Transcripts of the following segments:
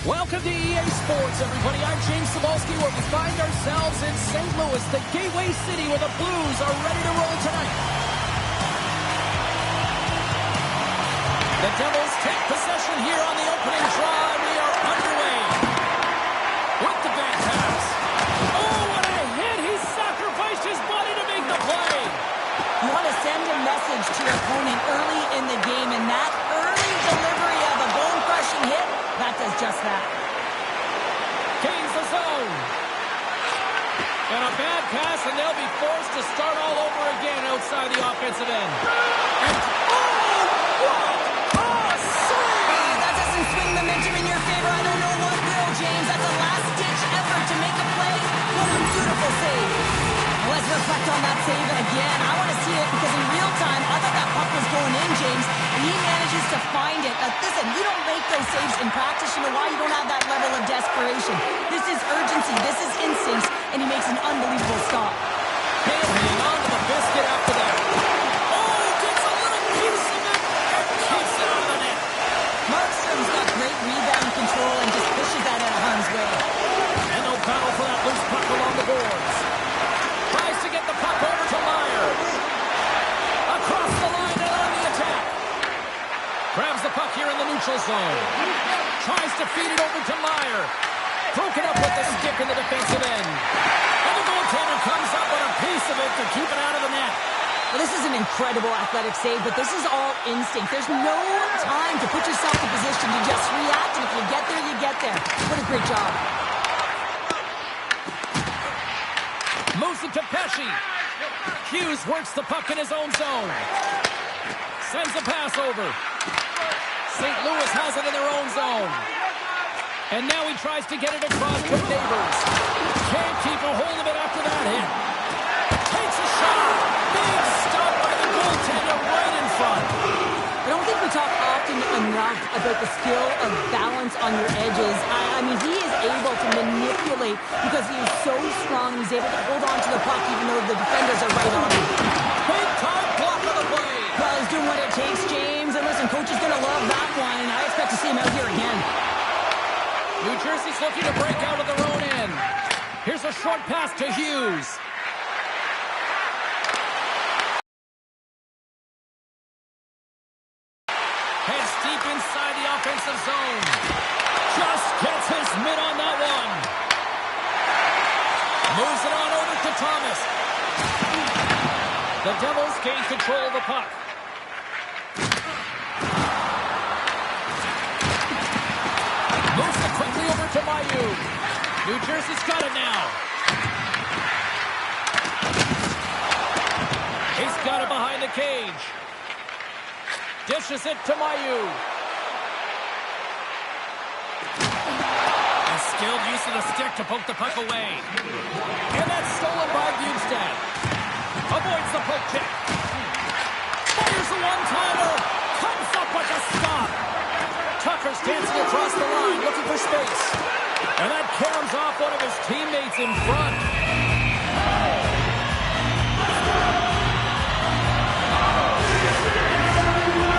Welcome to EA Sports, everybody. I'm James Cebulski, where we find ourselves in St. Louis, the gateway city where the Blues are ready to roll tonight. The Devils take possession here on the opening draw, and we are underway. With the back pass. Oh, what a hit! He sacrificed his body to make the play. You want to send a message to your opponent early in the game, and that early delivery of a bone-crushing hit, that does just that. Gains the zone. And a bad pass, and they'll be forced to start all over again outside the offensive end. And, oh, what a save! That doesn't swing momentum in your favor. I don't know what will, James. That's a last-ditch effort to make a play. What a beautiful save. Let's reflect on that save again. I want to see it because in real time, I thought that puck was going in, James, and he manages to find it. Listen, you don't make those saves in practice. You know why? You don't have that level of desperation. This is urgency. This is instincts, and he makes an unbelievable stop. Hanging on to the biscuit after that. Oh, gets a little piece of it and keeps it out of the net. Markstrom's got great rebound control and just pushes that out of harm's way. And no battle for that loose puck along the boards. Tries to get the puck over to Meyer. Across the line and on the attack. Grabs the puck here in the neutral zone. Tries to feed it over to Meyer. Broken up with the stick in the defensive end. And the goaltender comes up with a piece of it to keep it out of the net. Well, this is an incredible athletic save, but this is all instinct. There's no time to put yourself in position to just react, and if you get there, you get there. What a great job. Moves it to Pesce. Hughes works the puck in his own zone. Sends a pass over. St. Louis has it in their own zone. And now he tries to get it across to Neighbors. Can't keep a hold of it after that hit. Takes a shot. Big stop by the goaltender right in front. I don't think we talk often enough about the skill of balance on your edges. I mean, he is able to manipulate because he is so strong. He's able to hold on to the puck even though the defenders are right on him. Big time block of the play. Well, he's doing what it takes, James. And listen, coach is going to love that one. I expect to see him out here again. New Jersey's looking to break out of their own end. Here's a short pass to Hughes. Heads deep inside the offensive zone. Just gets his mitt on that one. Moves it on over to Thomas. The Devils gain control of the puck. Moves it quickly over to Mayu. New Jersey's got it now. He's got it behind the cage. Dishes it to Mayu. A skilled use of the stick to poke the puck away. And that's stolen by Bjugstad. Avoids the poke check. Fires a one-timer. Comes up with a stop. Tucker's dancing across the line, looking for space. And that caroms off one of his teammates in front.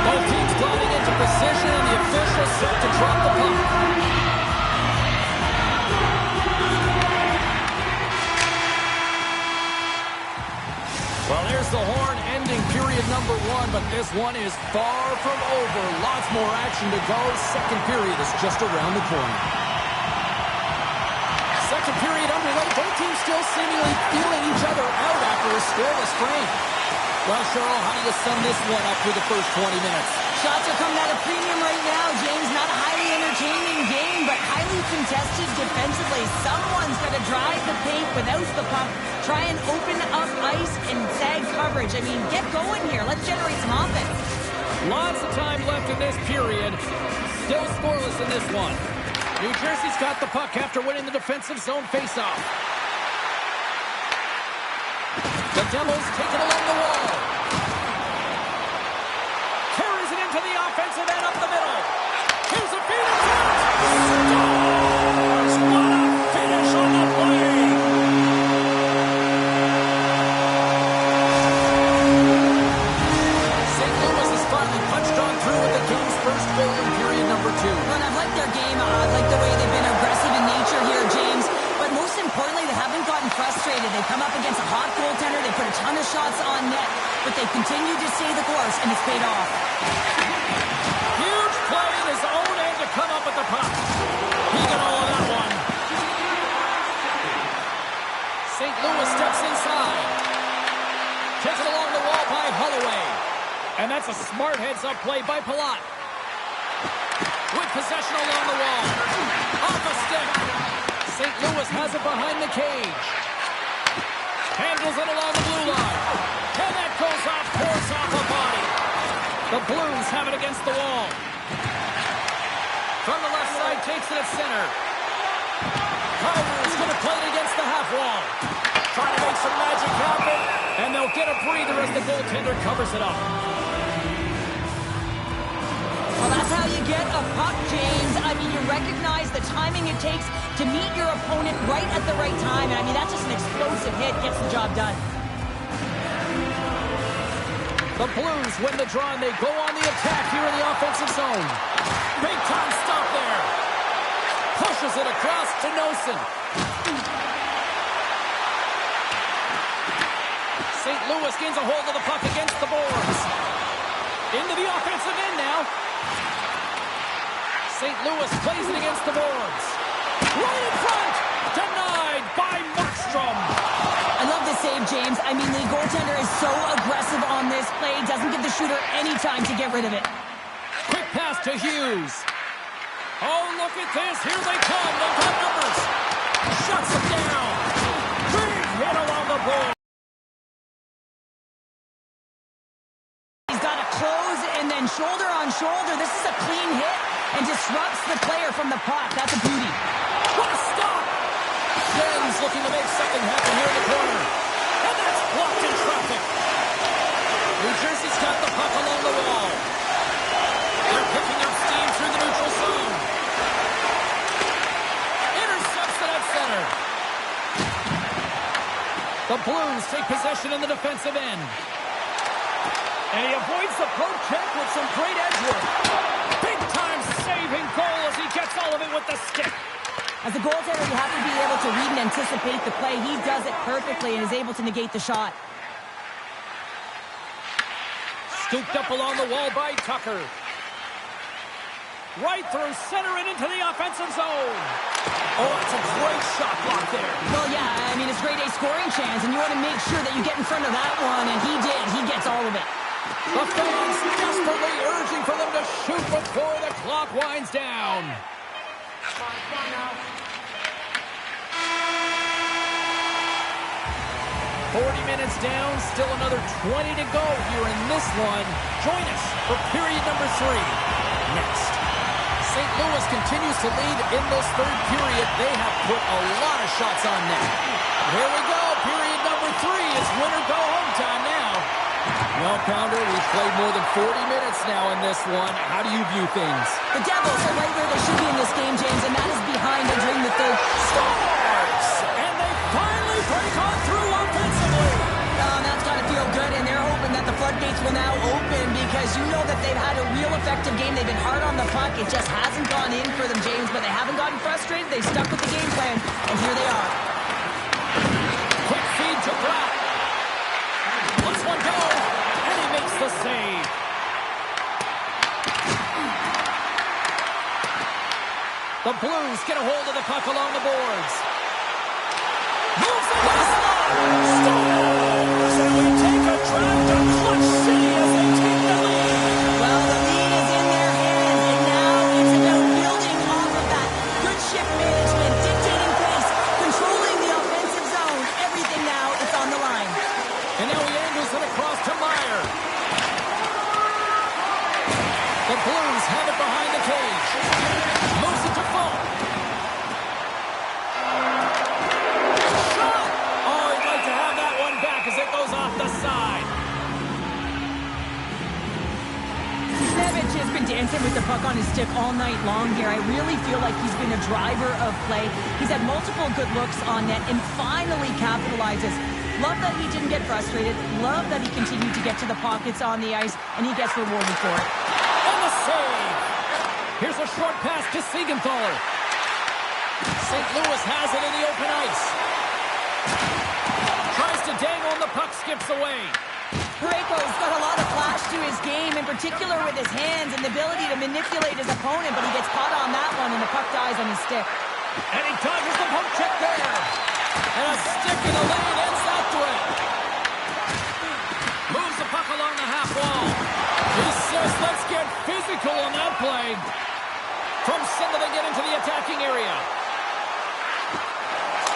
Both teams gliding into position, and the official set to drop the puck. Well, there's the horn ending period number 1, but this one is far from over. Lots more action to go. Second period is just around the corner. Second period underway. Both teams still seemingly feeling each other out after a scoreless frame. Well, Cheryl, how do you sum this one up through the first 20 minutes? Shots are coming at a premium right now, James. Not a highly entertaining game, but highly contested defensively. Someone's got to drive the paint without the puck, try and open up ice and sag coverage. I mean, get going here. Let's generate some offense. Lots of time left in this period. Still scoreless in this one. New Jersey's got the puck after winning the defensive zone faceoff. The Devils take it along the wall. Carries it into the offensive end up the middle. Here's a feed attempt. Scores! What a finish on the play! St. Louis has finally punched on through with the game's first goal in period number 2. Well, I've liked their game. I like the way but they continue to stay the course, and it's paid off. Huge play in his own end to come up with the puck. He got all of that one. St. Louis steps inside. Taken along the wall by Holloway. And that's a smart heads-up play by Palat. With possession along the wall. Off a stick. St. Louis has it behind the cage. Handles it along the blue line. And that goes off, pours off a body. The Blues have it against the wall. From the left side, takes it at center. Carter is going to play it against the half wall. Trying to make some magic happen. And they'll get a breather as the goaltender covers it up. Well, that's how you get a puck, James. I mean, you recognize the timing it takes to meet your opponent right at the right time. And I mean, that's just an explosive hit. Gets the job done. The Blues win the draw, and they go on the attack here in the offensive zone. Big time stop there. Pushes it across to Noesen. St. Louis gains a hold of the puck against the boards. Into the offensive end now. St. Louis plays it against the boards. Right in front. Denied by Markstrom. I love the save, James. I mean, the goaltender is so aggressive on this play. Doesn't give the shooter any time to get rid of it. Quick pass to Hughes. Oh, look at this. Here they come. They've got numbers. Shuts them down. Big hit along the board. He's got to close and then shoulder on shoulder. This is a clean hit and disrupts the player from the puck. That's a beauty. What a stop. Ben's looking to make something happen here in the corner. And that's blocked in traffic. New Jersey's got the puck along the wall. They're picking up steam through the neutral zone. Intercepts it at center. The Blues take possession in the defensive end. And he avoids the poke check with some great edge work. Big time saving goal as he gets all of it with the stick. As a goaltender, you have to be able to read and anticipate the play. He does it perfectly and is able to negate the shot. Scooped up along the wall by Tucker. Right through center and into the offensive zone. Oh, that's a great shot block there. Well, yeah, I mean, it's grade A scoring chance, and you want to make sure that you get in front of that one, and he did. He gets all of it. The fans desperately urging for them to shoot before the clock winds down. 40 minutes down, still another 20 to go here in this one. Join us for period number 3. Next. St. Louis continues to lead in this third period. They have put a lot of shots on net. Here we go. Period number 3. It's win or go home time now. Well, Pounder, we've played more than 40 minutes now in this one. How do you view things? The Devils are right where they should be in this game, James, and that is behind entering the third. Scores! And they finally break on through offensively. That's got to feel good, and they're hoping that the floodgates will now open because you know that they've had a real effective game. They've been hard on the puck. It just hasn't gone in for them, James, but they haven't gotten frustrated. They've stuck with the game plan, and here they are. Quick feed to Brock. Let's one go, and he makes the save. The Blues get a hold of the puck along the boards. Moves it with a slot. Stars, and we take a drive to Clutch City as they take the lead. Well, the lead is in their hands, and now it's about building off of that. Good shift management, dictating pace, controlling the offensive zone. Everything now is on the line. And now he angles it across to Meyer. The Blues have it behind the cage. Moves it to Falk. Shot! Oh, he'd like to have that one back as it goes off the side. Savage has been dancing with the puck on his stick all night long here. I really feel like he's been a driver of play. He's had multiple good looks on net and finally capitalizes. Love that he didn't get frustrated. Love that he continued to get to the pockets on the ice, and he gets rewarded for it. And the save. Here's a short pass to Siegenthaler. St. Louis has it in the open ice. Tries to dangle, and the puck skips away. Parayko's got a lot of flash to his game, in particular with his hands and the ability to manipulate his opponent, but he gets caught on that one and the puck dies on his stick. And he dodges the poke check there. And a stick in the lane ends that threat. Moves the puck along the half wall. He says, let's get physical on that play. From center, they get into the attacking area.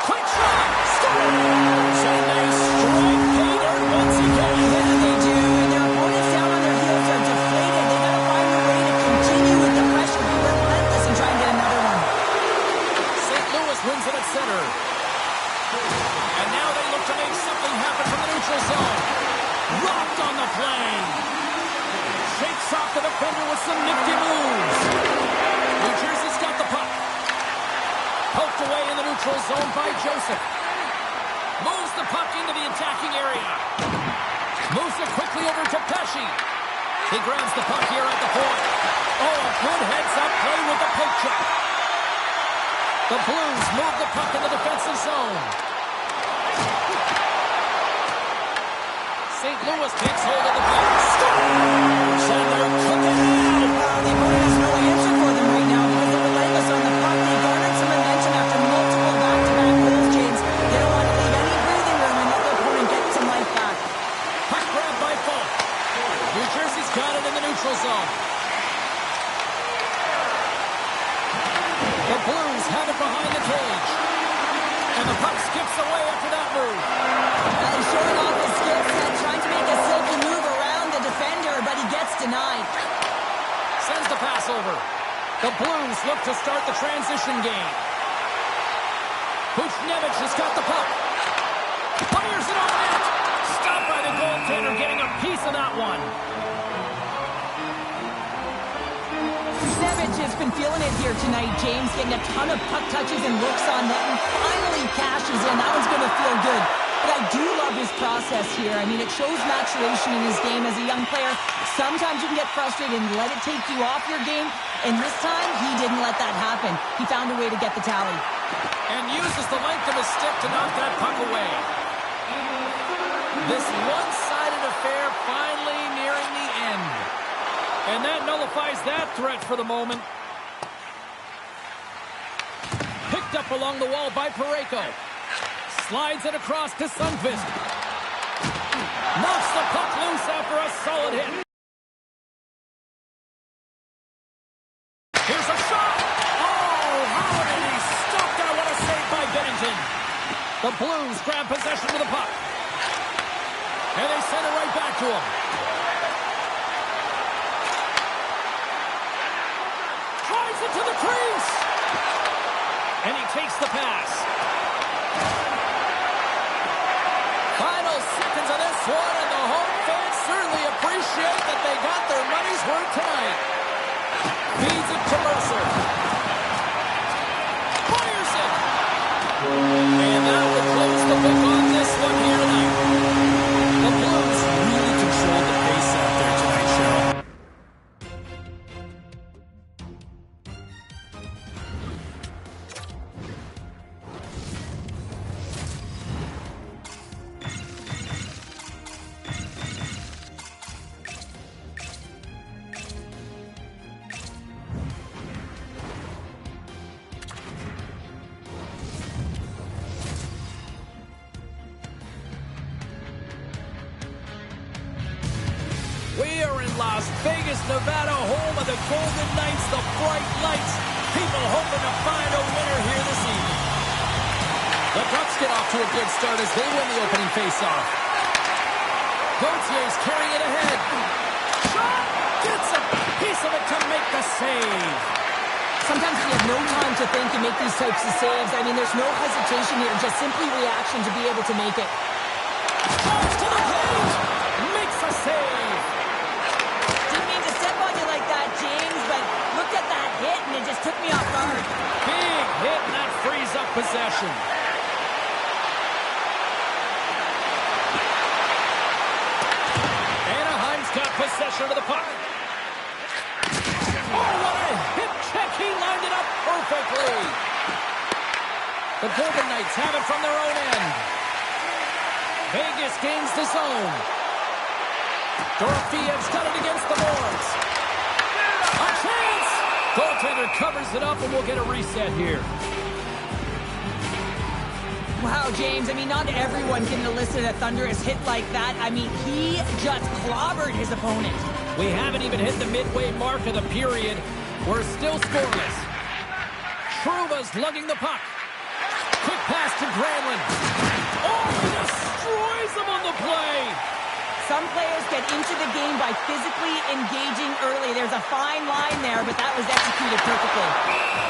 Quick shot! Scores! And they strike Peter once again. Yeah, they do. And their opponents down on their heels are deflated. They got to find a way to continue with the pressure, be relentless, and try and get another one. St. Louis wins it at center. And now they look to make something happen from the neutral zone. Rocked on the play. Shakes off the defender with some nifty moves. New Jersey's got the puck. Poked away in the neutral zone by Joseph. Moves the puck into the attacking area. Moves it quickly over to Pesce. He grabs the puck here at the point. Oh, a good heads-up play with the poke check. The Blues move the puck in the defensive zone. St. Louis takes hold of the puck. Scores! And they're cooking out. The opponent has no answer for them right now because they're relentless on the puck. They garnered some momentum after multiple back-to-back goals, James. They don't want to leave any breathing room and let their opponent get some life back. Puck grab by Falk. New Jersey's got it in the neutral zone. The Blues have it behind the cage. And the puck skips away after that move. Now he's showing off his skill set, trying to make a silky move around the defender, but he gets denied. Sends the pass over. The Blues look to start the transition game. Buchnevich has got the puck. Fires it off net. Stopped by the goaltender, getting a piece of that one. Buchnevich has been feeling it here tonight, James, getting a ton of puck touches and looks on net, and finally cashes in. That one's going to feel good. But I do love his process here. I mean, it shows maturation in his game as a young player. Sometimes you can get frustrated and let it take you off your game, and this time, he didn't let that happen. He found a way to get the tally. And uses the length of his stick to knock that puck away. This one-sided affair finally nearing the end. And that nullifies that threat for the moment. Picked up along the wall by Parayko. Slides it across to Sundqvist. Knocks the puck loose after a solid hit. Here's a shot! Oh, how did he stop that? What a save by Bennington. The Blues grab possession of the puck. And they send it right back to him. Drives it to the crease. And he takes the pass. Final seconds of this one, and the home fans certainly appreciate that they got their money's worth tonight. Feeds it to Mercer. Fires it. And that will close the book on this one here tonight. The Blues really controlled the pace out there tonight, Cheryl. We are in Las Vegas, Nevada, home of the Golden Knights, the bright lights. People hoping to find a winner here this evening. The Ducks get off to a good start as they win the opening faceoff. Gautier's carrying it ahead. Shot! Gets a piece of it to make the save. Sometimes you have no time to think and make these types of saves. I mean, there's no hesitation here, just simply reaction to be able to make it. Drives to the plate! Makes a save! Didn't mean to step on you like that, James, but looked at that hit and it just took me off guard. Big hit, and that frees up possession. Anaheim's got possession of the puck. Oh, what a hip check. He lined it up perfectly. The Golden Knights have it from their own end. Vegas gains the zone. Dorofeyev's got it against the boards. A chance! Goaltender covers it up, and we'll get a reset here. Wow, James, I mean, not everyone can elicit a thunderous hit like that. I mean, he just clobbered his opponent. We haven't even hit the midway mark of the period. We're still scoreless. Trouba's lugging the puck. Quick pass to Granlund. Oh, he destroys him on the play. Some players get into the game by physically engaging early. There's a fine line there, but that was executed perfectly.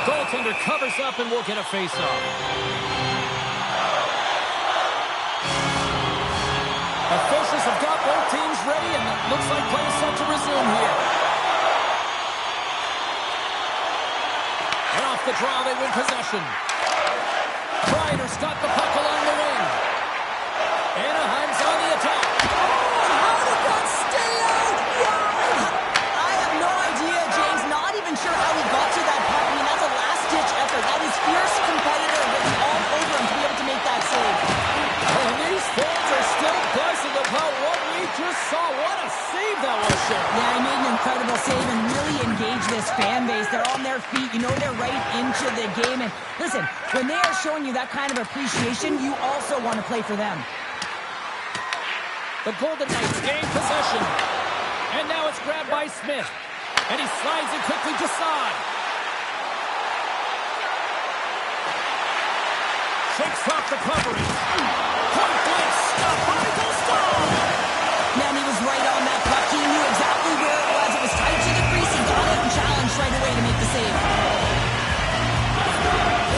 Goaltender covers up, and we'll get a face-off. Officials have got both teams ready, and it looks like play is set to resume here. And off the draw, they win possession. Kreider's got the puck along the wing. Anaheim's on the attack. How did that stay out? Wow! I have no idea, James. Not even sure how he got to that puck. I mean, that's a last-ditch effort. That is fierce competitor written all over him to be able to make that save. And these fans are still buzzing about what we just saw. What a save that was, Shane. Yeah, he made an incredible save and really engaged this fan base. They're on their feet. You know they're right into the game. And listen, when they are showing you that kind of appreciation, you also want to play for them. The Golden Knights gain possession. And now it's grabbed by Smith. And he slides it quickly to Saad. Shakes off the covering. Point blank stop by Dostal. Man, he was right on that puck. He knew exactly where it was. It was tight to the crease. He got it and challenged right away to make the save.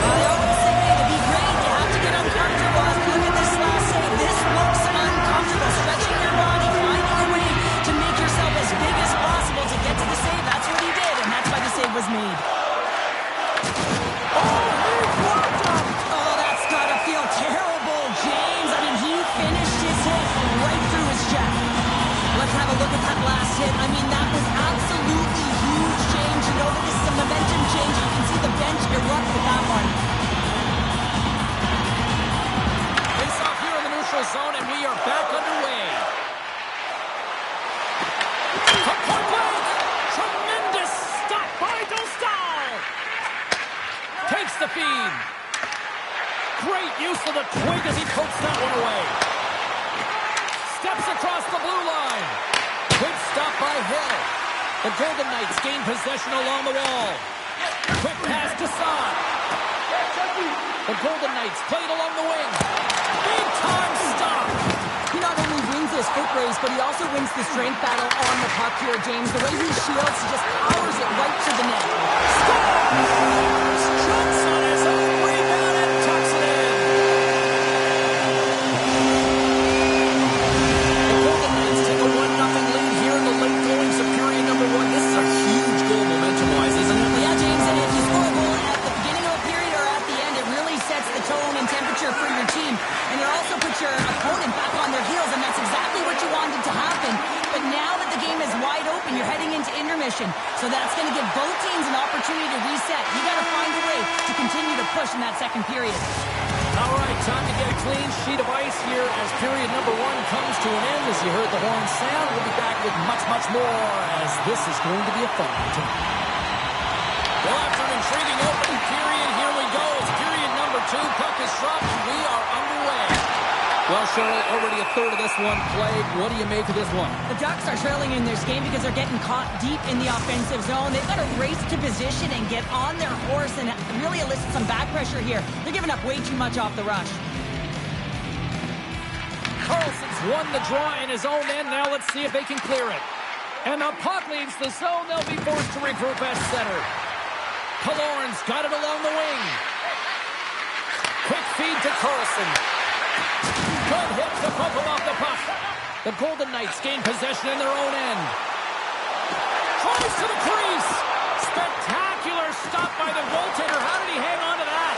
I always say to be great, you have to get uncomfortable. Look at this last save. This looks uncomfortable. Stretching your body, finding a way to make yourself as big as possible to get to the save. That's what he did, and that's why the save was made. Terrible, James. I mean, he finished his hit right through his chest. Let's have a look at that last hit. I mean, that was absolutely huge change. You know that this is a momentum change. You can see the bench erupt with that one. Face off here in the neutral zone, and we are back underway. From point blank, tremendous stop by Dostal. Takes the feed. Great use of the twig as he pokes that one away. Steps across the blue line. Good stop by Hill. The Golden Knights gain possession along the wall. Quick pass to Saad. The Golden Knights played along the wing. Big time stop. He not only wins this foot race, but he also wins the strength battle on the puck here, James. The way he shields, he just powers it right to the net. Scores! Johnson is a rebound and tucks it in. The Golden Knights take a 1-0 lead here in the late goings of period number 1. This is a huge goal momentum-wise, isn't it? Yeah, James, and if you score a goal at the beginning of a period or at the end, it really sets the tone and temperature for your team. And it also puts your opponent back on their heels, and that's exactly what you wanted to happen. But now that the game is wide open, you're heading into intermission. So that's going to give both teams an opportunity to reset. You got to find a way to continue to push in that second period. All right, time to get a clean sheet of ice here as period number 1 comes to an end. As you heard the horn sound, we'll be back with much, much more as this is going to be a fun one tonight. Well, after an intriguing opening period, here we go. It's period number 2. Puck is dropped, and we are underway. Well, Cheryl, already a third of this one played. What do you make of this one? The Ducks are trailing in this game because they're getting caught deep in the offensive zone. They've got to race to position and get on their horse and really elicit some back pressure here. They're giving up way too much off the rush. Carlson's won the draw in his own end. Now let's see if they can clear it. And the puck leaves the zone. They'll be forced to regroup at center. Killorn's got it along the wing. Quick feed to Carlson. Good hit to pump him off the puck. The Golden Knights gain possession in their own end. Tries to the crease. Spectacular stop by the goaltender. How did he hang on to that?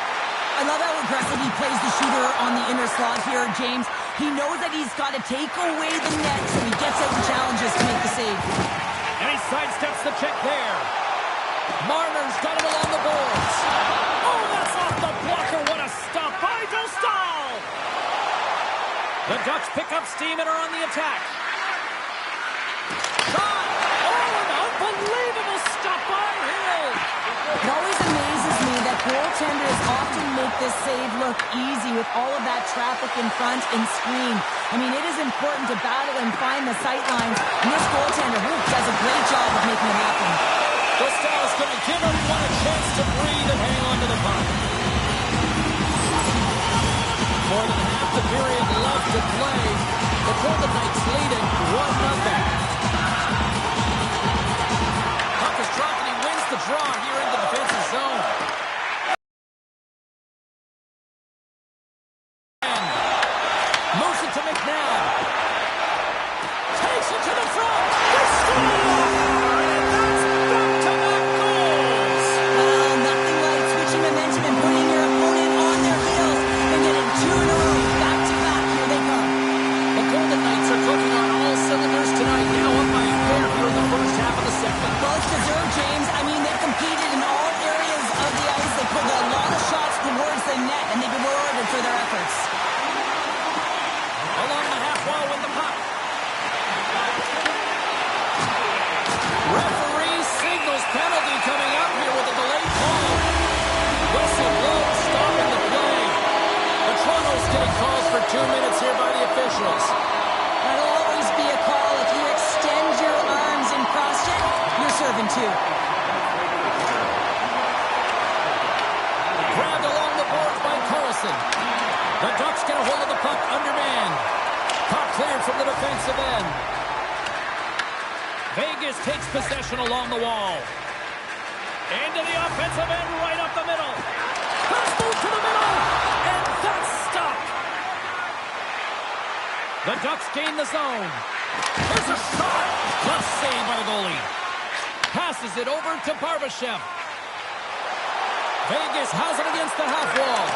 I love how aggressive he plays the shooter on the inner slot here, James. He knows that he's got to take away the net, so he gets out and challenges to make the save. And he sidesteps the check there. Marner's got it along the boards. Oh, that's off the blocker. What a stop by Dostal. The Ducks pick up steam and are on the attack. goaltenders often make this save look easy with all of that traffic in front and screen. I mean, it is important to battle and find the sight lines, and this goaltender does a great job of making it happen. Gustav is going to give everyone a chance to breathe and hang on to the puck. More than half the period left to play. The Golden Knights leading 1-0. Puck is dropped and he wins the draw here in the defensive zone. Moves it to McNabb. Takes it to the front. They score! And that's back-to-back goals. Well, nothing like switching momentum and putting your opponent on their heels and getting 2 in a row. Back-to-back, here they come. The Golden Knights are clicking on all cylinders tonight. Now up by a pair here in the first half of the second. Well, it's deserved, James. I mean, they've competed in all areas of the ice. They put a lot of shots towards the net, and they've been rewarded for their efforts. Along the half wall with the puck. Referee signals penalty coming up here with a delayed call. Whistle blows, stopping the play. The Toronto's getting calls for 2 minutes here by the officials. That'll always be a call. If you extend your arms in cross-check, you're serving 2. Grabbed along the boards by Carlson. The Ducks get a hold of the puck undermanned. Puck cleared from the defensive end. Vegas takes possession along the wall. Into the offensive end, right up the middle. Pass move to the middle, and that's stopped. The Ducks gain the zone. There's a shot. Tough save by the goalie. Passes it over to Barbashev. Vegas has it against the half wall.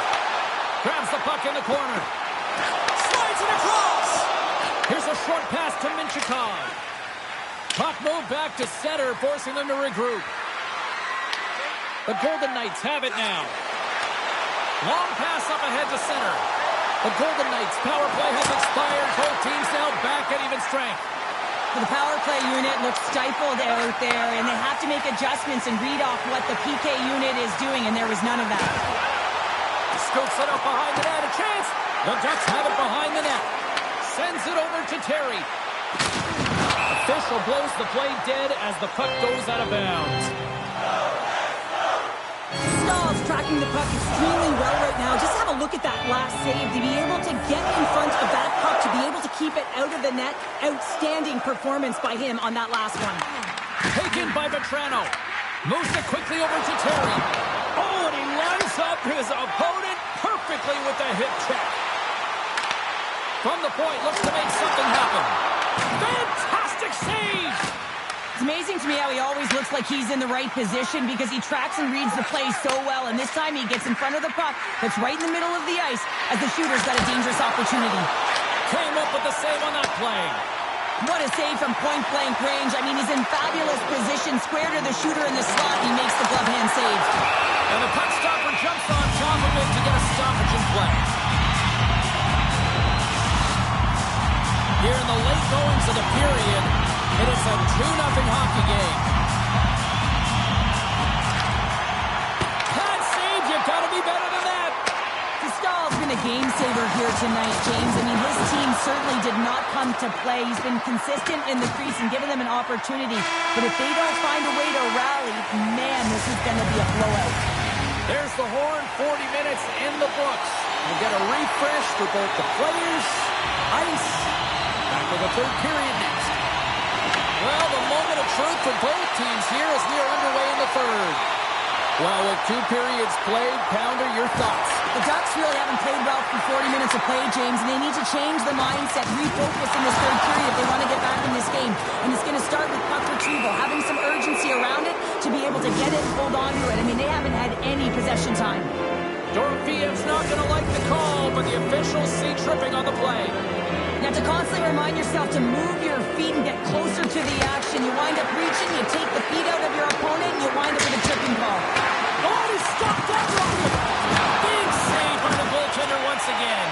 Grabs the puck in the corner. Slides it across. Here's a short pass to Minchikov. Puck moved back to center, forcing them to regroup. The Golden Knights have it now. Long pass up ahead to center. The Golden Knights' power play has expired. Both teams now back at even strength. The power play unit looks stifled out there, and they have to make adjustments and read off what the PK unit is doing, and there was none of that. Scoops it up behind the net. A chance. The Ducks have it behind the net. Sends it over to Terry. Official blows the play dead as the puck goes out of bounds. Stahl's tracking the puck extremely well right now. Just have a look at that last save. To be able to get in front of that puck, to be able to keep it out of the net. Outstanding performance by him on that last one. Taken by Vetrano. Moves it quickly over to Terry. Oh, and he lines up his opponent perfectly with the hip check. From the point, looks to make something happen. Fantastic save! It's amazing to me how he always looks like he's in the right position because he tracks and reads the play so well, and this time he gets in front of the puck that's right in the middle of the ice as the shooter's got a dangerous opportunity. Came up with the save on that play. What a save from point-blank range. I mean, he's in fabulous position, square to the shooter in the slot, and he makes the glove hand save. And the puck stopper jumps on top of it to get a stoppage in play. Here in the late goings of the period, it is a 2-0 hockey game. That save, you've got to be better than that. Stahl's been a game saver here tonight, James. I mean, his team certainly did not come to play. He's been consistent in the crease and given them an opportunity. But if they don't find a way to rally, man, this is going to be a blowout. There's the horn, 40 minutes in the books. We'll get a refresh for both the players, ice. Back with the third period next. Well, the moment of truth for both teams here as we are underway in the third. Well, with 2 periods played, Pounder, your thoughts? The Ducks really haven't played well for 40 minutes of play, James, and they need to change the mindset, refocus in this third period if they want to get back in this game. And it's going to start with puck retrieval, having some urgency around it to be able to get it, hold on to it. I mean, they haven't had any possession time. Dorfiev's not going to like the call, but the officials see tripping on the play. You have to constantly remind yourself to move your feet and get closer to the action. You wind up reaching, you take the feet out of your opponent, and you wind up with a tripping call. Oh, he stopped that run! Big save by the goaltender once again.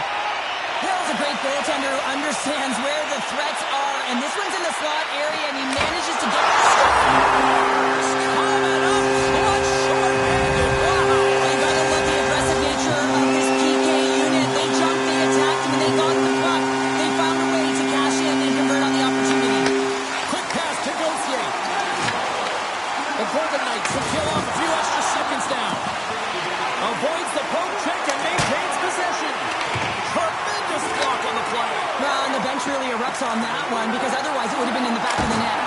Hill's a great goaltender who understands where the threats are, and this one's in the slot area, and he manages to get this stuff. Coming up, clutch short-handed. Wow! You gotta love on that one because otherwise it would have been in the back of the net.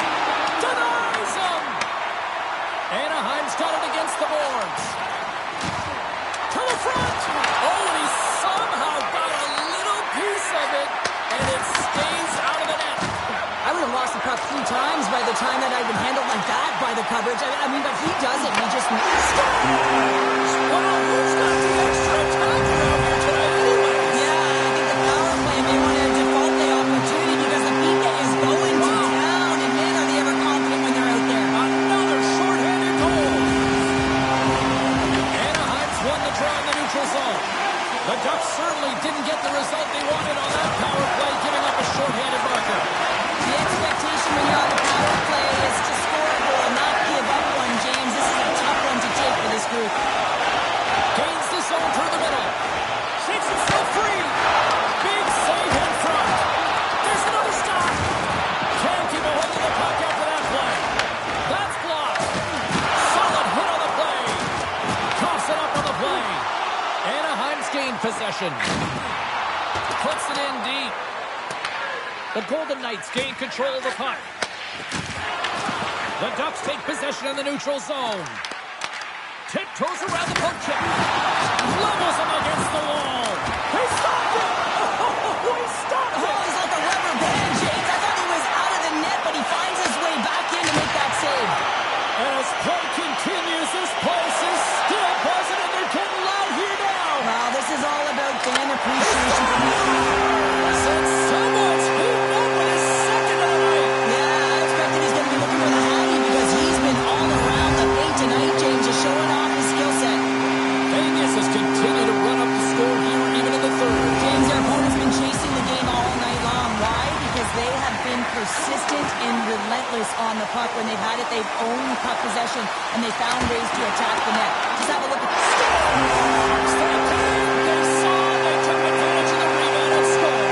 Denies him! Anaheim's got it against the boards. To the front! Oh, he somehow got a little piece of it, and it stays out of the net. I would have lost the puck 3 times by the time that I would handle like that by the coverage. I mean, but he does it. He just... Well, who's got the extra attacker out here tonight anyways? Yeah, I think the power play may want to default the opportunity because the PK is going to town, and man, are they ever confident when they're out there. Another shorthanded goal. Anaheim's won the draw in the neutral zone. The Ducks certainly didn't get the result they wanted on that power play, giving up a shorthanded marker. The expectation when you're on the power play is to score a goal, not give up one, James. This is a tough one to take for this group. Gains the zone through the middle. Shakes himself free. Big save in front. There's another stop. Can't keep a hold of the puck after that play. That's blocked. Solid hit on the play. Toss it up on the play. Anaheim's gained possession. Puts it in deep. The Golden Knights gain control of the puck. The Ducks take possession in the neutral zone. Tiptoes around the poke check. Levels him against the wall. He stopped it! Oh, he stopped it! Oh, he's like a rubber band, James. I thought he was out of the net, but he finds his way back in to make that save. And as play continues, this place is still buzzing, and they're getting loud here now. Wow, this is all about fan appreciation for me. Since someone's heating up with his second tonight. Yeah, I expected he's going to be looking for the Hattie because he's been all around the paint tonight, James, just showing off his skill set. Vegas has continued to run up the score here, even in the third. James, their opponent's been chasing the game all night long. Why? Because they have been persistent and relentless on the puck. When they've had it, they've owned puck possession, and they found ways to attack the net. Just have a look at the Scores! They came, they saw, they took advantage of the rebound and scored.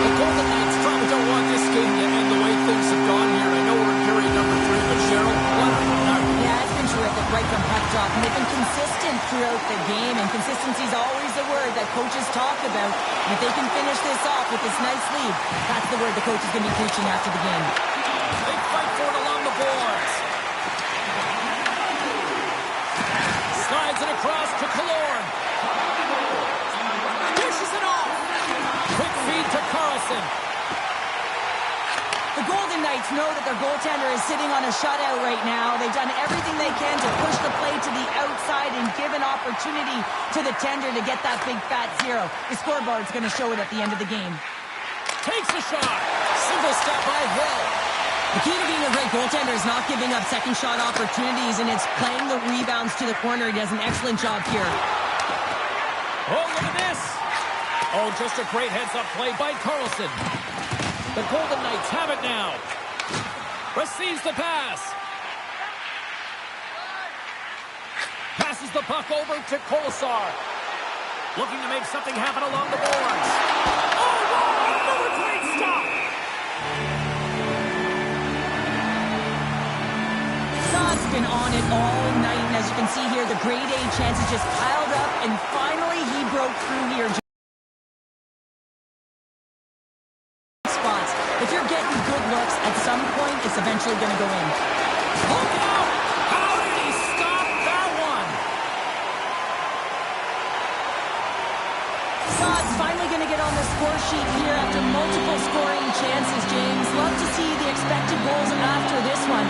The Golden Knights probably don't want this game to end the way things have gone here. I know we're in period number 3, but Cheryl, what a night. Yeah, it's been terrific right from puck drop, and they've been consistent throughout the game, and consistency is always the word that coaches talk about. And if they can finish this off with this nice lead, that's the word the coach is going to be preaching after the game. They fight for it along the boards. Slides it across to Killorn. Dishes it off. Quick feed to Carlson. The Golden Knights know that their goaltender is sitting on a shutout right now. They've done everything they can to push the play to the outside and give an opportunity to the tender to get that big fat zero. The scoreboard's going to show it at the end of the game. Takes a shot. Single step by Hill. The key to being a great goaltender is not giving up second shot opportunities, and it's playing the rebounds to the corner. He does an excellent job here. Oh, look at this. Oh, just a great heads-up play by Carlson. The Golden Knights have it now. Receives the pass. Passes the puck over to Kolesar. Looking to make something happen along the boards. Oh, wow! Another great stop! Saad's been on it all night, and as you can see here, the grade A chances just piled up, and finally he broke through here. Spots. If you're getting good looks, at some point, it's eventually going to go in. Look out! How did he stop that one? Saad's finally going to get on the score sheet here after multiple scoring chances, James. Love to see the expected goals after this one.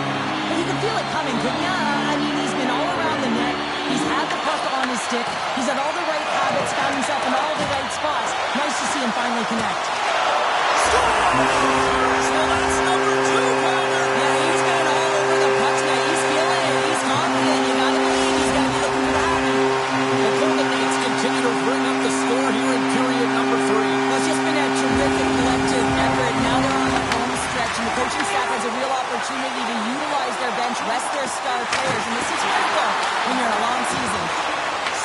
But you can feel it coming, couldn't you? I mean, he's been all around the net. He's had the puck on his stick. He's had all the right habits, found himself in all the right spots. Nice to see him finally connect. Scores! Well, that's number 2, Connor. Yeah, he's been all over the puck tonight. He's feeling it. He's confident. You gotta believe he's gonna be looking for that. The Golden Knights continue to bring up the score here in period number 3. Well, it's just been a terrific collective effort. Now they're on the home stretch, and the coaching staff has a real opportunity to utilize their bench, rest their star players, and this is critical when you're in a long season.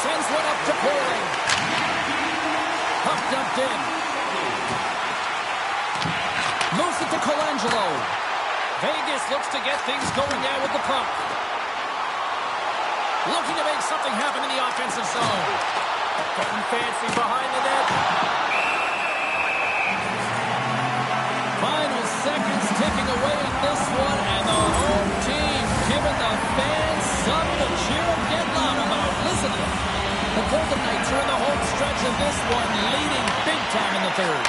Sends one up to Poirier. Puck dumped in. Moves it to Colangelo. Vegas looks to get things going now with the puck. Looking to make something happen in the offensive zone. Getting fancy behind the net. Final seconds ticking away in this one, and the home team giving the fans something to cheer and get loud about. Listen to them. The Golden Knights are in the home stretch of this one, leading big time in the third.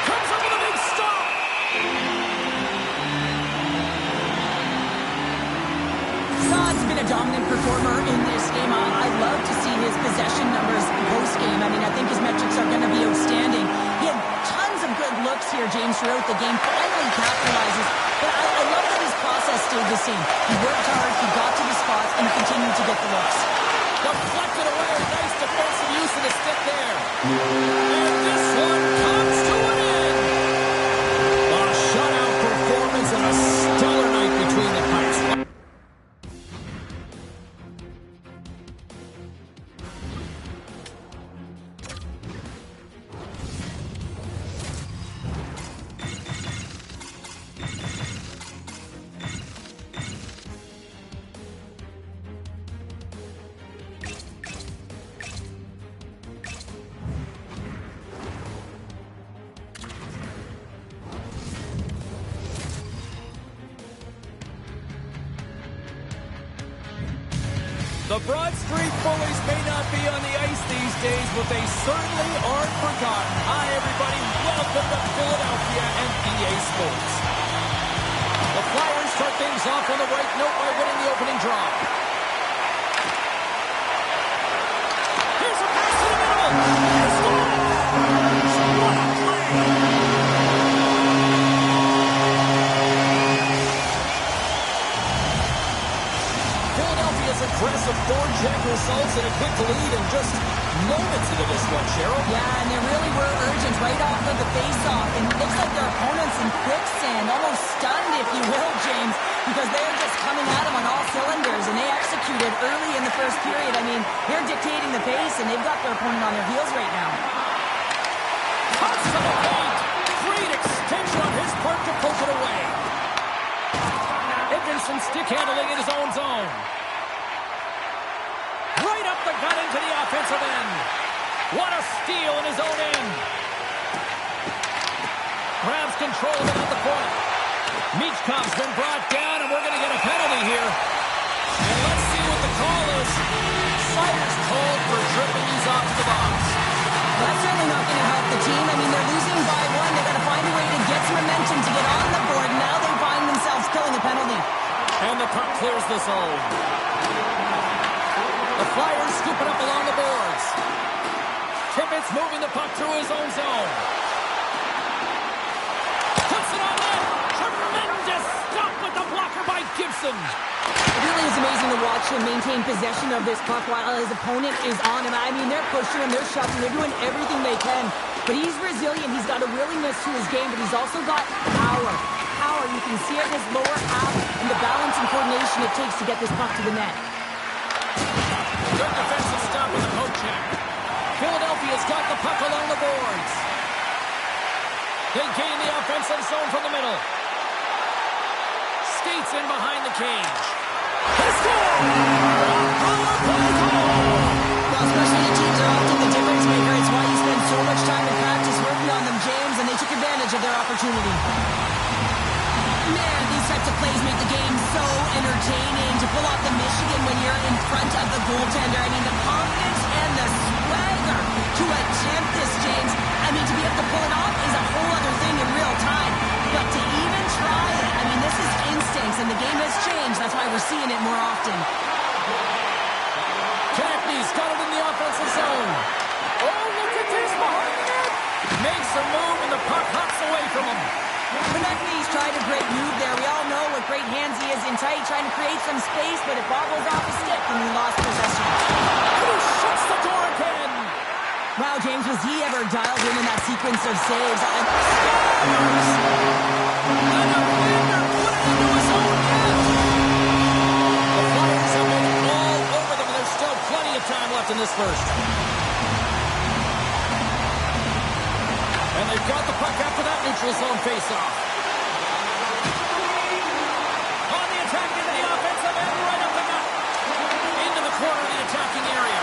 Comes up with a big stop. Saad's been a dominant performer in this game. I love to see his possession numbers post-game. I mean, I think his metrics are going to be outstanding. He had tons of good looks here, James, throughout the game. Finally capitalizes. But I love that his process stayed the same. He worked hard, he got to the spots, and he continued to get the looks. Deflected away. Nice defensive use of the stick there. And this one comes to an end. A shutout performance and a stellar night between the Knights. The Broad Street Bullies may not be on the ice these days, but they certainly aren't forgotten. Hi, everybody. Welcome to Philadelphia and EA Sports. The Flyers start things off on the right note by winning the opening draw. Here's a pass to the middle. He scores! What a play! Aggressive forecheck results in a quick lead and just moments into this one, Cheryl. Yeah, and they really were urgent right off of the face-off. And it looks like their opponents in quicksand, almost stunned, if you will, James, because they're just coming at them on all cylinders, and they executed early in the first period. I mean, they're dictating the pace, and they've got their opponent on their heels right now. Cuts to the paint. Great extension on his part to poke it away. Edmondson stick handling in his own zone. Right up the gut into the offensive end. What a steal in his own end. Grabs control of it at the point. Michkov's been brought down, and we're going to get a penalty here. And let's see what the call is. Sider's called for dribbling these off the box. Well, that's certainly not going to help the team. I mean, they're losing by one. They've got to find a way to get some momentum to get on the board. Now they find themselves killing a penalty. And the puck clears the zone. The Flyers scoop it up along the boards. Tippett's moving the puck through his own zone. Puts it on net. Tremendous stop with the blocker by Gibson. It really is amazing to watch him maintain possession of this puck while his opponent is on him. I mean, they're pushing him, they're shoving, they're doing everything they can. But he's resilient. He's got a willingness to his game, but he's also got power. Power. You can see it in his lower half and the balance and coordination it takes to get this puck to the net. Good defensive stop with a poke check. Philadelphia's got the puck along the boards. They gain the offensive zone from the middle. Skates in behind the cage. They score! Power play goal! Well, special teams are often the difference maker. It's why you spend so much time in practice working on them, James, and they took advantage of their opportunity. Man, these types of plays make the game so entertaining. To pull off the Michigan when you're in front of the goaltender. I mean, the confidence and the swagger to attempt this, James. I mean, to be able to pull it off is a whole other thing in real time. But to even try it, I mean, this is instincts, and the game has changed. That's why we're seeing it more often. Cagney's got it in the offensive zone. Oh, look at this behind the net. Makes a move, and the puck hops away from him. Konechny's tried a great move there. We all know what great hands he is in tight, trying to create some space, but it bobbles off his stick and he lost possession. And he shuts the door again. Wow, James, was he ever dialed in that sequence of saves? And a defender put it into his own net. The Flyers have been all over them, and there's still plenty of time left in this first. And they've got the puck after that neutral zone faceoff. On the attack into the offensive end, right up the gut. Into the corner of the attacking area.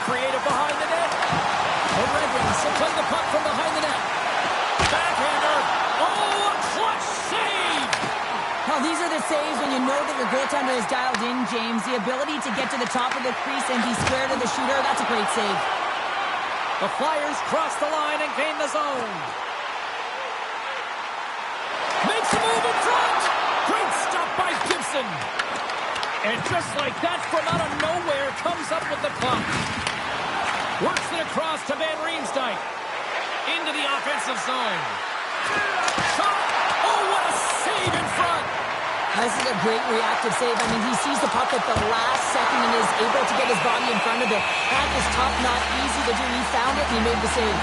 creative behind the net. The Red Wings will play the puck from behind the net. Backhander. Oh, a clutch save! Well, these are the saves when you know that your goaltender is dialed in, James. The ability to get to the top of the crease and be square to the shooter, that's a great save. The Flyers cross the line and gain the zone. Makes a move in front. Great stop by Gibson. And just like that, from out of nowhere, comes up with the puck. Works it across to Van Riemsdyk. Into the offensive zone. Shot. Oh, what a save in front. This is a great reactive save. I mean, he sees the puck at the last second and is able to get his body in front of it. That is tough, not easy to do. He found it and he made the save.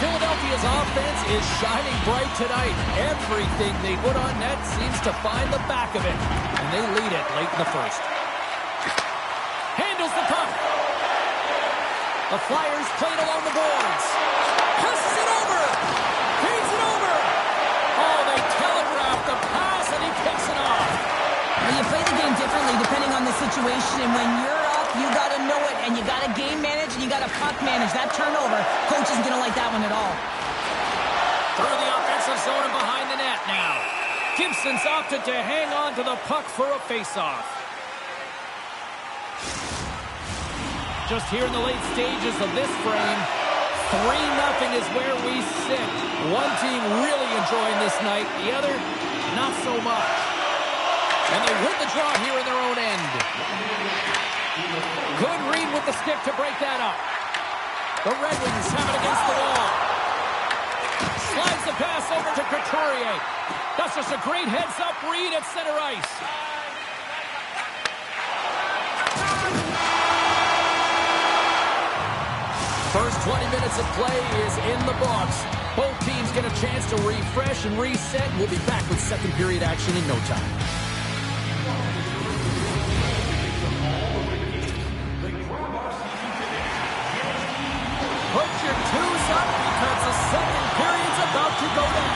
Philadelphia's offense is shining bright tonight. Everything they put on net seems to find the back of it. And they lead it late in the first. Handles the puck. The Flyers play it along the boards. Passes it over. Feeds it over. Oh, they telegraph the pass and he picks it off. Well, you play the game differently depending on the situation. When you're up, you got to know it, and you got to game manage, and you got to puck manage. That turnover, coach isn't going to like that one at all. Through the offensive zone and behind the net now. Gibson's opted to hang on to the puck for a faceoff. Just here in the late stages of this frame, 3-0 is where we sit. One team really enjoying this night, the other not so much. And they win the draw here in their own end. Good read with the stick to break that up. The Red Wings have it against the wall. Slides the pass over to Couturier. That's just a great heads-up read at center ice. First 20 minutes of play is in the books. Both teams get a chance to refresh and reset. We'll be back with second period action in no time. Put your twos up because the second period's about to go down.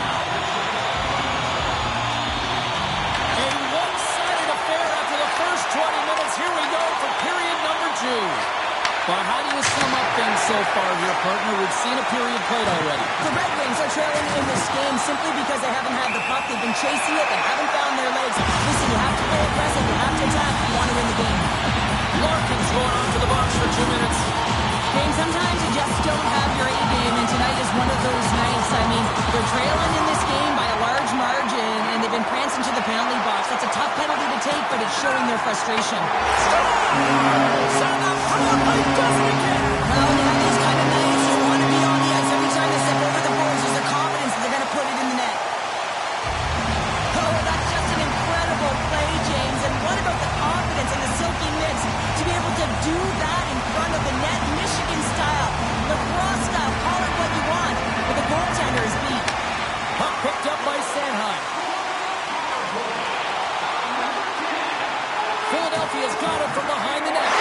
A one-sided affair after the first 20 minutes. Here we go for period number 2. Well, how do you sum up things so far here, partner? We've seen a period played already. The Red Wings are trailing in this game simply because they haven't had the puck. They've been chasing it. They haven't found their legs. Listen, you have to play aggressive. You have to attack if you want to win the game. Larkin's going on to the box for 2 minutes. Game, sometimes you just don't have your A game, and tonight is one of those nights. I mean, they're trailing in this game by a large margin, and they've been prancing to the penalty box. That's a tough penalty to take, but it's showing their frustration. Does it again. Well, when you have these kind of nights, you want to be on the ice. Every time they step over the boards, there's a confidence that they're going to put it in the net. Oh, that's just an incredible play, James. And what about the confidence and the silky mitts to be able to do that in front of the net, Michigan style, lacrosse style, call it what you want, but the goaltender is beat. Puck picked up by Sanheim. Philadelphia's got it from behind the net.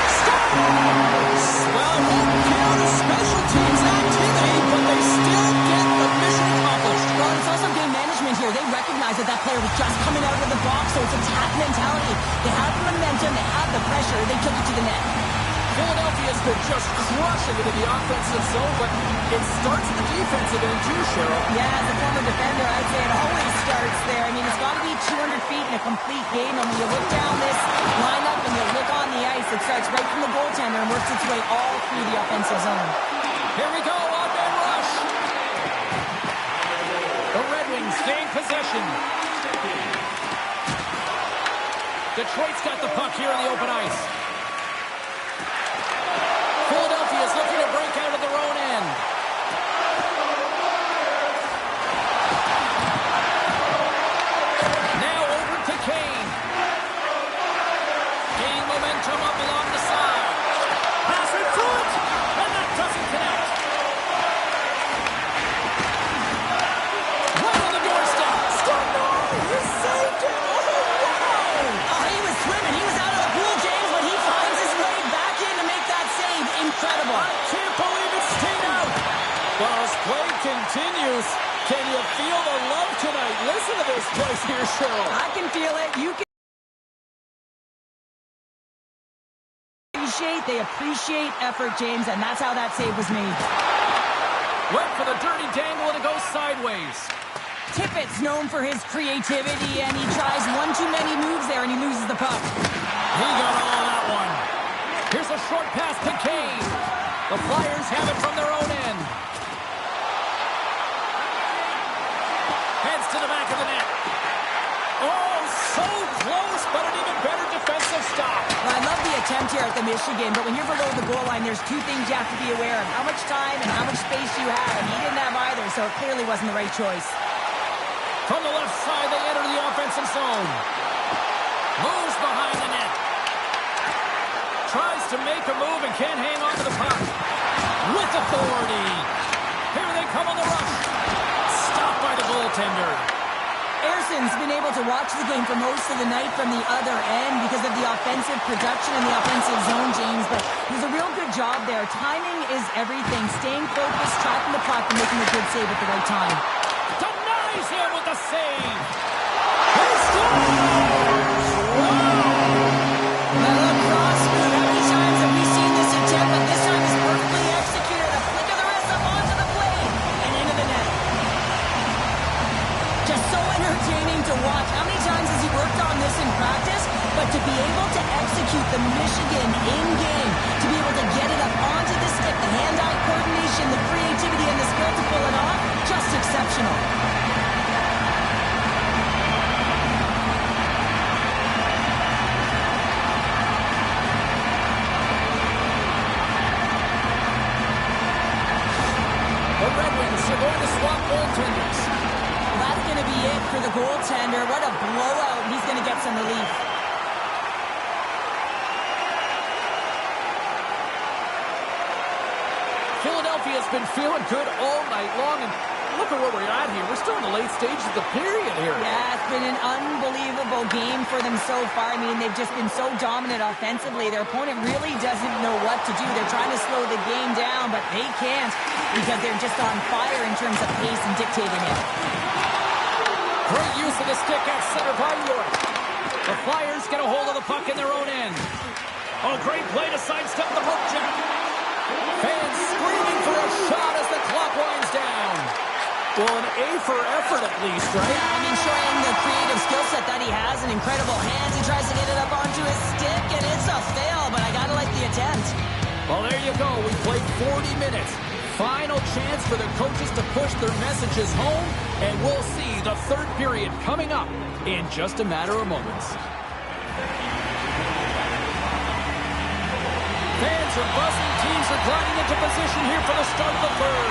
Well, count of special teams activity, but they still get the mission accomplished. Well, it's also game management here. They recognize that that player was just coming out of the box, so it's attack mentality. They have the momentum, they have the pressure, they took it to the net. Philadelphia's been just crushing it in the offensive zone, but it starts at the defensive end too, Cheryl. Yeah, as a former defender, I'd say it always starts there. I mean, it's got to be 200 feet in a complete game, and when you look down this lineup and you look on the ice, it starts right from the goaltender and works its way all through the offensive zone. Here we go, on-man rush. The Red Wings gain possession. Detroit's got the puck here in the open ice. Philadelphia's looking to break out of their own end. Now over to Kane. Gain momentum up along the side. Pass in front, and that doesn't connect. Right on the doorstep. Stunner! He saved it! Oh, wow! Oh, he was swimming. He was out of the pool, James, but he finds his way back in to make that save. Incredible. I can't believe it stayed out. Well, as play continues, can you feel the love tonight? Listen to this place here, Cheryl. I can feel it. You can. appreciate effort, James, and that's how that save was made. Went for the dirty dangle, and it goes sideways. Tippett's known for his creativity, and he tries one too many moves there, and he loses the puck. He got all of that one. Here's a short pass to Kane. The Flyers have it from their own end. Heads to the back of the net. Oh, so close, but an even better defensive stop. Well, I love the attempt here at the Michigan, but when you're below the goal line, there's two things you have to be aware of. How much time and how much space you have, and he didn't have either, so it clearly wasn't the right choice. From the left side, they enter the offensive zone. Moves behind the net. Tries to make a move and can't hang on to the puck. With authority. Here they come on the rush. Stopped by the goaltender. Erson's been able to watch the game for most of the night from the other end because of the offensive production and the offensive zone, James, but he was a real good job there. Timing is everything. Staying focused, tracking the puck, and making a good save at the right time. Denies him with the save. He scores! Well, cross move. How many times have we seen this attempt, but this time is perfectly executed. A flick of the wrist up onto the blade and into the net. Just so entertaining to watch. How many times has he worked on this in practice? But to be able to execute the Michigan in-game, to be able to get it up onto the stick, the hand-eye coordination, the creativity, and the skill to pull it off, just exceptional. The Red Wings are going to swap goaltenders. That's going to be it for the goaltender. What a blowout. He's going to get some relief. Philadelphia's been feeling good all night long, and look at where we're at here. We're still in the late stages of the period here. Yeah, it's been an unbelievable game for them so far. I mean, they've just been so dominant offensively. Their opponent really doesn't know what to do. They're trying to slow the game down, but they can't because they're just on fire in terms of pace and dictating it. Great use of the stick at center by York. The Flyers get a hold of the puck in their own end. Oh, great play to sidestep the hook check. Fans screaming for a shot as the clock winds down. Well, an A for effort at least, right? Yeah, I mean, showing the creative skill set that he has and incredible hands. He tries to get it up onto his stick, and it's a fail, but I gotta like the attempt. Well, there you go. We played 40 minutes. Final chance for the coaches to push their messages home, and we'll see the third period coming up in just a matter of moments. Fans are buzzing. Teams are gliding into position here for the start of the third.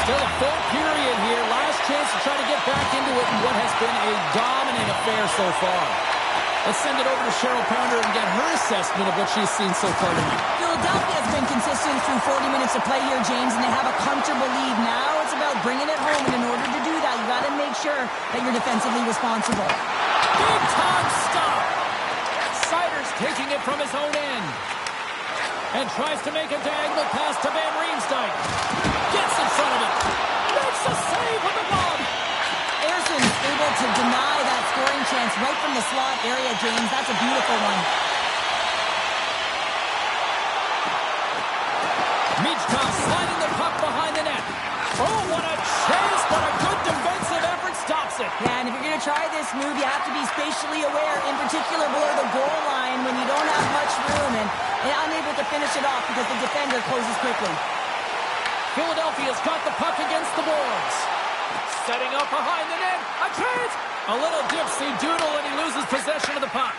Still a full period here. Last chance to try to get back into it in what has been a dominant affair so far. Let's send it over to Cheryl Pounder and get her assessment of what she's seen so far tonight. Philadelphia's been consistent through 40 minutes of play here, James, and they have a comfortable lead. Now it's about bringing it home, and in order to do that, you got to make sure that you're defensively responsible. Big time stop. Siders taking it from his own end. And tries to make a diagonal pass to Van Riemsdyk. Gets in front of it. Makes a save with the glove. Erson's able to deny that scoring chance right from the slot area, James. That's a beautiful one. Michkov sliding the puck behind the net. Oh, what a chase, but a good defensive effort stops it. Yeah, and if you're going to try this move, you have to be spatially aware, in particular below the goal line when you don't have much room, and unable to finish it off because the defender closes quickly. Philadelphia's got the puck against the boards. Setting up behind the net. A chance! A little dipsy doodle, and he loses possession of the puck.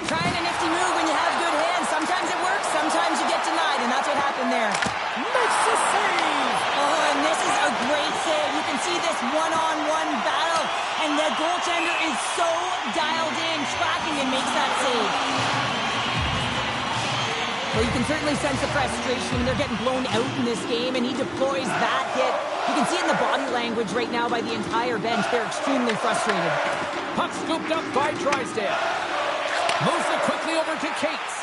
Trying a nifty move when you have good hands. Sometimes it works, sometimes you get denied, and that's what happened there. Makes the save! Oh, and this is a great save. You can see this one-on-one battle, and the goaltender is so dialed in, tracking, and makes that save. Well, you can certainly sense the frustration when they're getting blown out in this game, and he deploys that hit. You can see it in the body language right now by the entire bench. They're extremely frustrated. Puck scooped up by Drysdale. Moves it quickly over to Cates.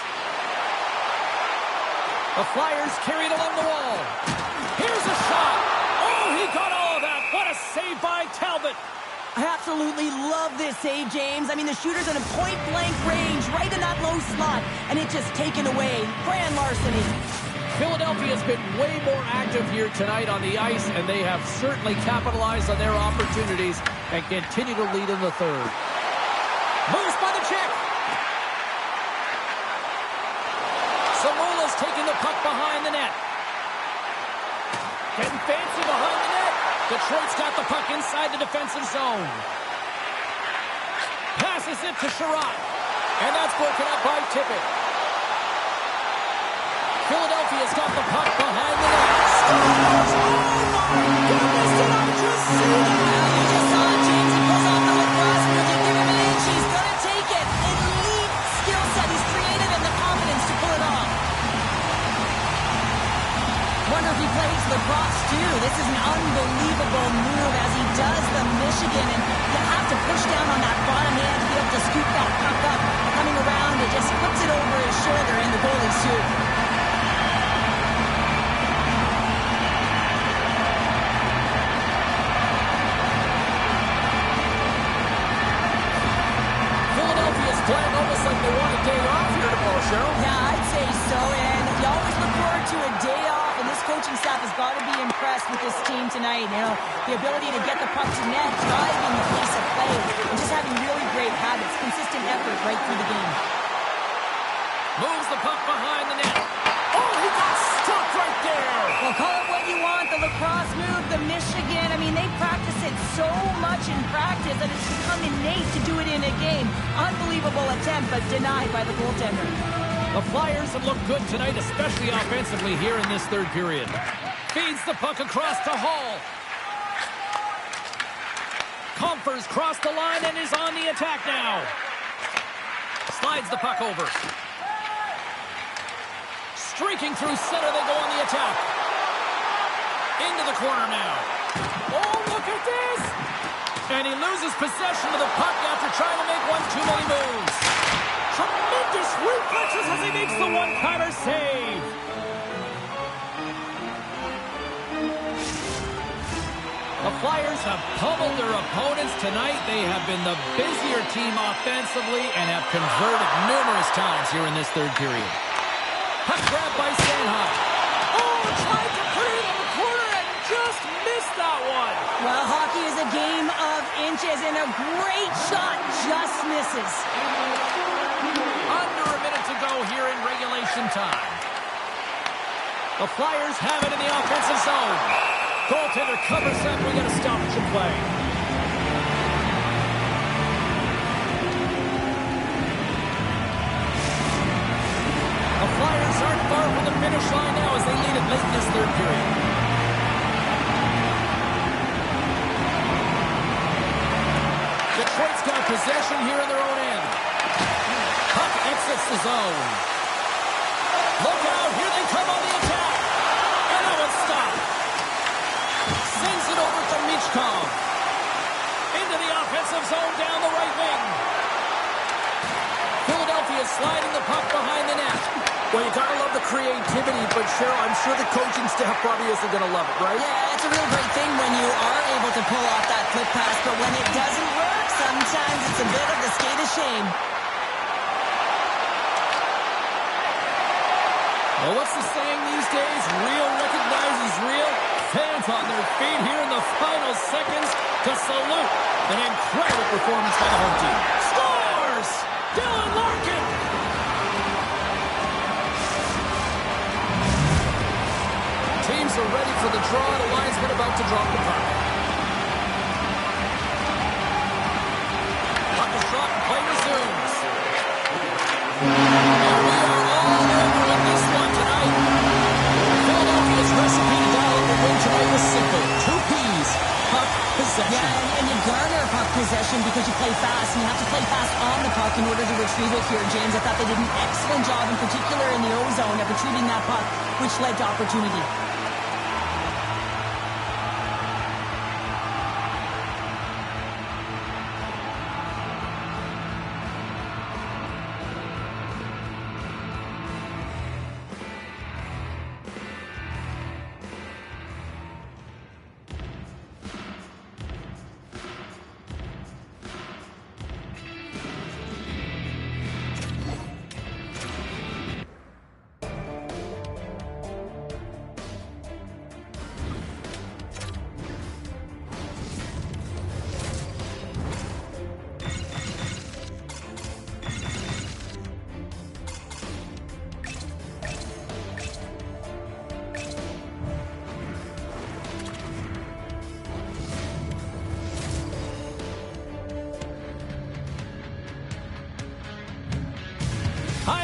The Flyers carried along the wall. Here's a shot. Oh, he got all of that. What a save by Talbot. I absolutely love this save, James. I mean, the shooter's in a point-blank range, right in that low slot, and it just taken away. Grand larceny. Philadelphia's been way more active here tonight on the ice, and they have certainly capitalized on their opportunities and continue to lead in the third. Moves by the check. Samola's taking the puck behind the net. Getting fancy behind the net. Detroit's got the puck inside the defensive zone. Passes it to Sherratt. And that's broken up by Tippett. Philadelphia's got the puck behind the net. Scores! Oh my goodness, did I just see that? You just saw it, James. He pulls off the lacrosse move. You give him an inch, he's going to take it. Elite skill set. He's creative and the confidence to pull it off. Wonder if he plays lacrosse too. This is an unbelievable move as he does the Michigan, and you have to push down on that bottom hand to be able to scoop that puck up. Coming around, it just flips it over his shoulder in the goalie's suit. Philadelphia's playing almost like they want a day off here tomorrow, Cheryl. Yeah, I'd say so, and you always look forward to a day off, and this coaching staff has got to be impressed with this team tonight. You know, the ability to get the puck to net, driving the pace of play, and just having really great habits, consistent effort right through the game. Moves the puck behind the net. Oh, he got stuck right there. Well, call it what you want, the lacrosse move, the Michigan. I mean, they practice it so much in practice that it's become innate to do it in a game. Unbelievable attempt, but denied by the goaltender. The Flyers have looked good tonight, especially offensively here in this third period. Feeds the puck across to Hall. Compher's crossed the line and is on the attack now. Slides the puck over. Streaking through center, they go on the attack. Into the corner now. Oh, look at this! And he loses possession of the puck after trying to make one too many moves. Tremendous reflexes as he makes the one-timer save. The Flyers have pummeled their opponents tonight. They have been the busier team offensively and have converted numerous times here in this third period. Puck grab by Sanheim. Oh, tried to put it in the corner and just missed that one. Well, hockey is a game of inches, and a great shot just misses. Under a minute to go here in regulation time. The Flyers have it in the offensive zone. Goaltender covers up. We got a stoppage in play. The Flyers aren't far from the finish line now as they lead it late in this third period. Detroit's got possession here in their own end. Puck exits the zone. Look out, here they come on the attack. And that one's stopped. Sends it over to Michkov. Into the offensive zone down the right wing. Philadelphia sliding the puck behind the net. Well, you gotta love the creativity, but Cheryl, I'm sure the coaching staff probably isn't gonna love it, right? Yeah, it's a real great thing when you are able to pull off that flip pass, but when it doesn't work, sometimes it's a bit of the skate of shame. Well, what's the saying these days? Real recognizes real. Fans on their feet here in the final seconds to salute an incredible performance by the home team. Scores! Dylan Larkin! Teams are ready for the draw. The linesman about to drop the puck. Puck is dropped and play resumes. And we are all over in this one tonight. Philadelphia's recipe to dial up a win tonight was simple. 2 P's. Puck possession. Yeah, and you garner puck possession because you play fast, and you have to play fast on the puck in order to retrieve it here, James. I thought they did an excellent job, in particular in the O-zone, of retrieving that puck, which led to opportunity.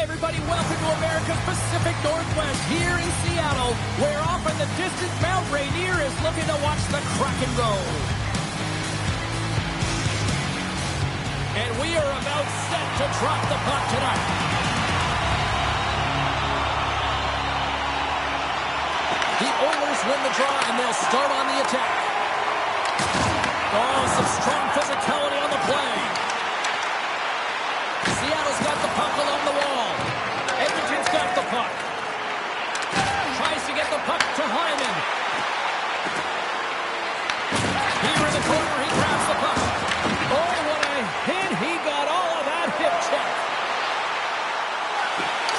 everybody. Welcome to America's Pacific Northwest here in Seattle, where off in the distance Mount Rainier is looking to watch the Kraken go. And we are about set to drop the puck tonight. The Oilers win the draw, and they'll start on the attack. Oh, some strong physicality on the play. Seattle's got the puck along the wall. Edmonton's got the puck. Tries to get the puck to Hyman. Here in the corner, he grabs the puck. Oh, what a hit. He got all of that hip check.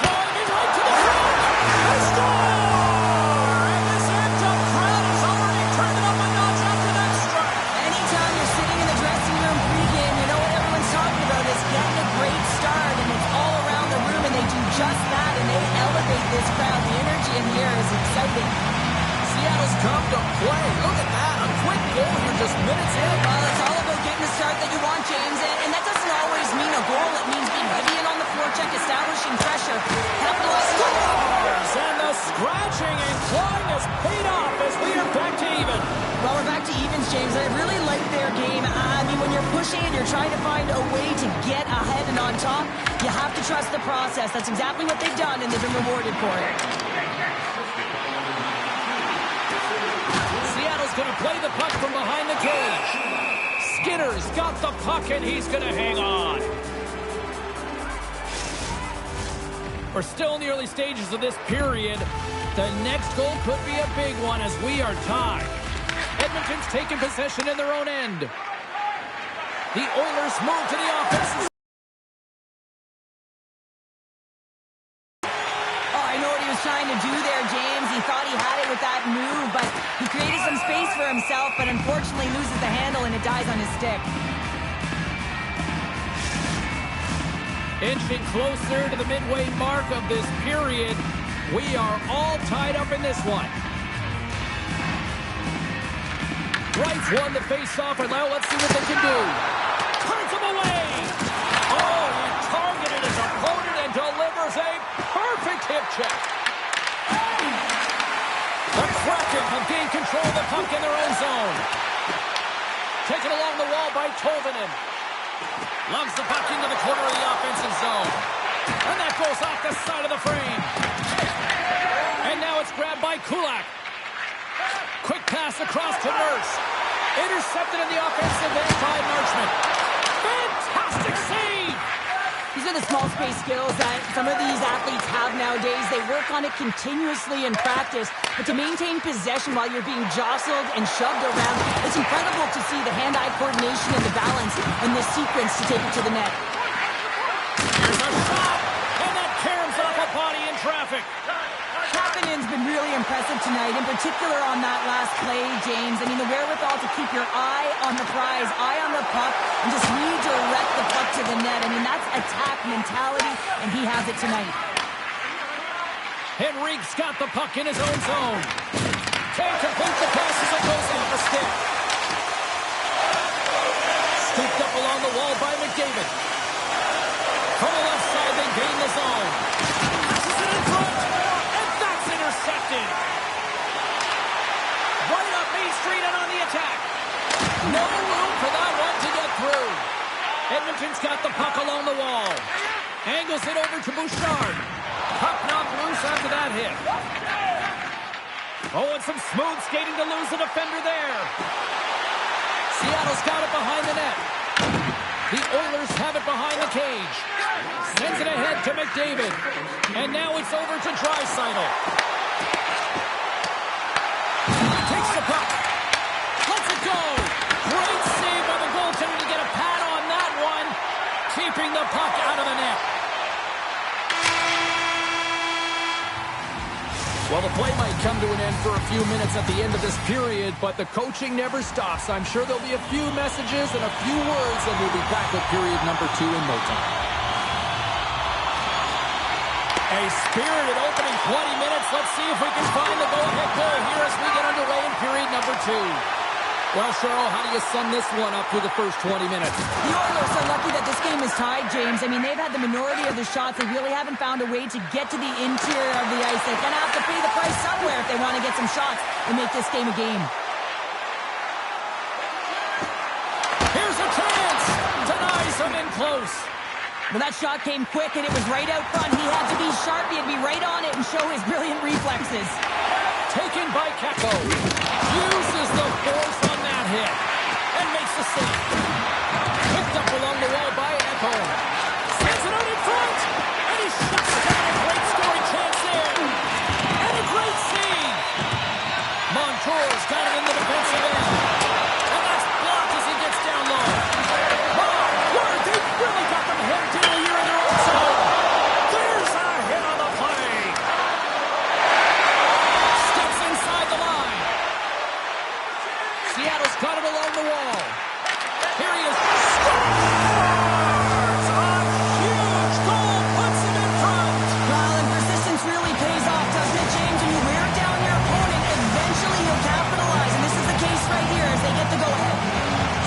Driving right to the front. A score! And this amped-up crowd has already turned it up a notch after that strike. Anytime you're sitting in the dressing room pregame, you know what everyone's talking about is getting a great start, and it's all around the room, and they do just that, and they elevate this crowd. The energy in here is exciting. Seattle's come to play. Look at that. A quick goal here just minutes in. Well, it's all about getting the start that you want, James, and that doesn't always mean a goal. It means being heavy in on the forecheck, establishing pressure, capitalizing on it. And the scratching and clawing has paid off as we are back to even. Well, we're back to evens, James. I really like their game. I mean, when you're pushing and you're trying to find a way to get ahead and on top, you have to trust the process. That's exactly what they've done, and they've been rewarded for it. Seattle's going to play the puck from behind the cage. Skinner's got the puck, and he's going to hang on. We're still in the early stages of this period. The next goal could be a big one as we are tied. Edmonton's taking possession in their own end. The Oilers move to the offense. Oh, I know what he was trying to do there, James. He thought he had it with that move, but he created some space for himself, but unfortunately loses the handle and it dies on his stick. Inching closer to the midway mark of this period. We are all tied up in this one. Wright's won the face-off, and now let's see what they can do. Turns him away. Oh, he targeted his opponent and delivers a perfect hip check. The Kraken have gained control of the puck in their own zone. Taken along the wall by Tolvanen. Lugs the puck into the corner of the offensive zone. And that goes off the side of the frame. And now it's grabbed by Kulak. Quick pass across to Nurse. Intercepted in the offensive end by Marchment. Fantastic save! These are the small space skills that some of these athletes have nowadays. They work on it continuously in practice, but to maintain possession while you're being jostled and shoved around, it's incredible to see the hand-eye coordination and the balance in this sequence to take it to the net. Here's a shot, and that caroms off a body in traffic. Kapanen's been really impressive tonight, in particular on that last play, James. I mean, the wherewithal to keep your eye on the prize, eye on the puck, and just redirect the puck to the net. I mean, that's attack mentality, and he has it tonight. Henrique's got the puck in his own zone. Can't complete the pass as it goes off the stick. Scooped up along the wall by McDavid. From the left side, they gain the zone. Passes it in front, and that's intercepted. Right up Main Street and on the attack. No room for that one to get through. Edmonton's got the puck along the wall. Angles it over to Bouchard. Puck knocked loose after that hit. Oh, and some smooth skating to lose a defender there. Seattle's got it behind the net. The Oilers have it behind the cage. Sends it ahead to McDavid. And now it's over to Draisaitl. Takes the puck. Lets it go. Great save by the goaltender to get a pad on that one. Keeping the puck out of the net. Well, the play might come to an end for a few minutes at the end of this period, but the coaching never stops. I'm sure there'll be a few messages and a few words, and we'll be back with period number 2 in no time. A spirited opening 20 minutes. Let's see if we can find the go-ahead goal here as we get underway in period number 2. Well, Cheryl, how do you sum this one up through the first 20 minutes? The Oilers are lucky that this game is tied, James. I mean, they've had the minority of the shots. They really haven't found a way to get to the interior of the ice. They're going to have to pay the price somewhere if they want to get some shots and make this game a game. Here's a chance! Denies him in close. Well, that shot came quick, and it was right out front. He had to be sharp. He had to be right on it and show his brilliant reflexes. Taken by Kakko. Uses the force on that hit. And makes the save. Picked up along the wall by Ekholm. Sends it out in front. And he shuts down a great scoring chance there. And a great save. Montour's got him in the defensive end. And that's blocked as he gets down low. My word, they really got them headed down here in their own zone. There's a hit on the play. Steps inside the line. Seattle's got it along the wall. Here he is. Scores! A huge goal puts him in front. Well, and persistence really pays off, doesn't it, James? When you wear down your opponent, eventually he'll capitalize. And this is the case right here as they get the go-ahead.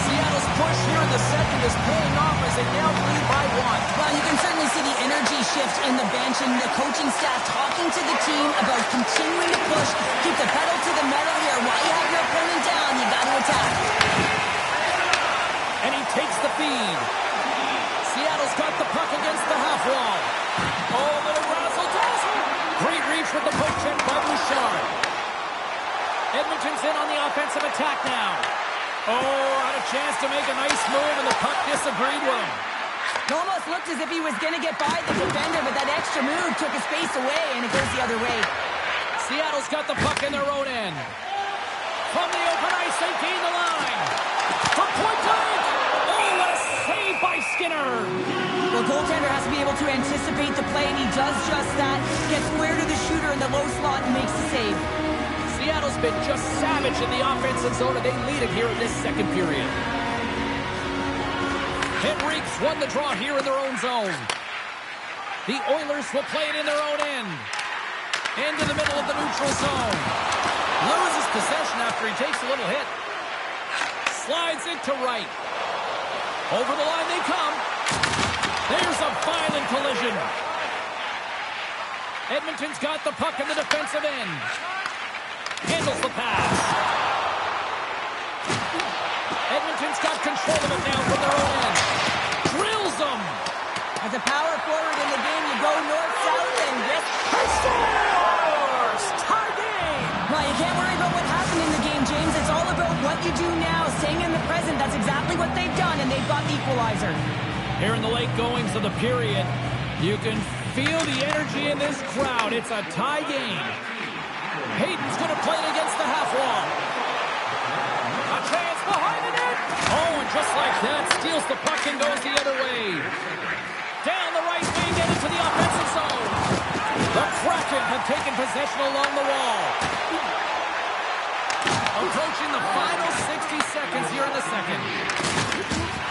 Seattle's push here in the second is paying off as they now lead by one. Well, you can certainly see the energy shift in the bench and the coaching staff talking to the team about continuing to push, keep the pedal to the metal here. While you have your opponent down, you got to attack. And he takes the feed. Seattle's got the puck against the half wall. Oh, a little razzle-dazzle. Great reach with the poke check by Bouchard. Edmonton's in on the offensive attack now. Oh, had a chance to make a nice move, and the puck disagreed with him. It almost looked as if he was going to get by the defender, but that extra move took his space away, and it goes the other way. Seattle's got the puck in their own end. From the open ice, they gain the line. From point blank. Oh, what a save by Skinner. Well, goaltender has to be able to anticipate the play, and he does just that. Gets square to the shooter in the low slot and makes the save. Seattle's been just savage in the offensive zone, and they lead it here in this second period. Henriques won the draw here in their own zone. The Oilers will play it in their own end. Into the middle of the neutral zone. Loses possession after he takes a little hit. Slides it to right. Over the line they come. There's a violent collision. Edmonton's got the puck in the defensive end. Handles the pass. Edmonton's got control of it now from their own end. Drills them. As a power forward in the game, you go north-south and risk. He scores! Tie game! Well, you can't worry about what happened in the game, James. It's all about what you do now, staying in the present. That's exactly what they've done, and they've got the equalizer. Here in the late goings of the period, you can feel the energy in this crowd. It's a tie game. Hayden's going to play it against the half wall. A chance behind the net. Oh, and just like that, steals the puck and goes the other way. Down the right wing and into the offensive zone. The Kraken have taken possession along the wall. Approaching the final 60 seconds here in the second.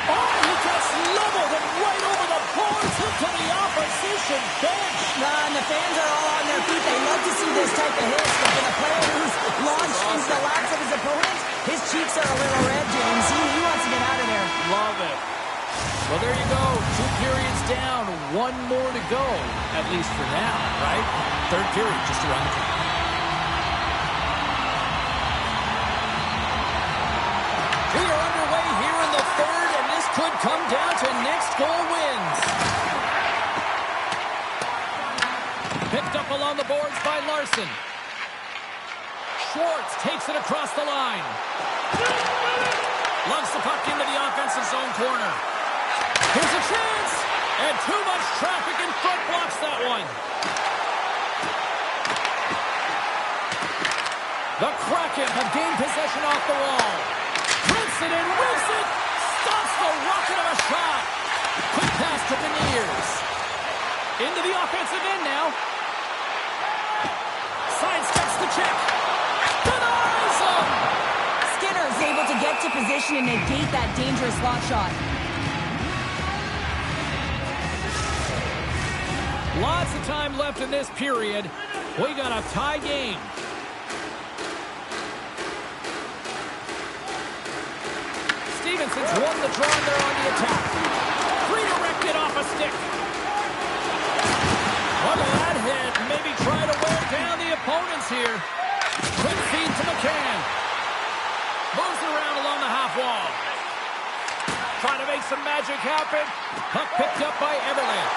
Oh, he gets leveled and right over the boards into the opposition bench. And the fans are all on their feet. They love to see this type of hit. But for the player who's launched into the laps of his opponent, his cheeks are a little red, James. He wants to get out of there. Love it. Well, there you go. 2 periods down. 1 more to go, at least for now, right? Third period just around the corner. We are underway here in the third, and this could come down to next goal wins. Picked up along the boards by Larson. Schwartz takes it across the line. Lugs the puck into the offensive zone corner. Here's a chance, and too much traffic in front blocks that one. The Kraken have gained possession off the wall. Princeton and Wilson stops the rocket of a shot. Quick pass to Beniers. Into the offensive end now. Sidesteps the check. Denies him. Skinner is able to get to position and negate that dangerous slot shot. Lots of time left in this period. We got a tie game. Stephenson's won the draw and they're on the attack. Redirected off a stick. Look at that hit. Maybe try to wear down the opponents here. Quick feed to McCann. Moves it around along the half wall. Trying to make some magic happen. Puck picked up by Everland.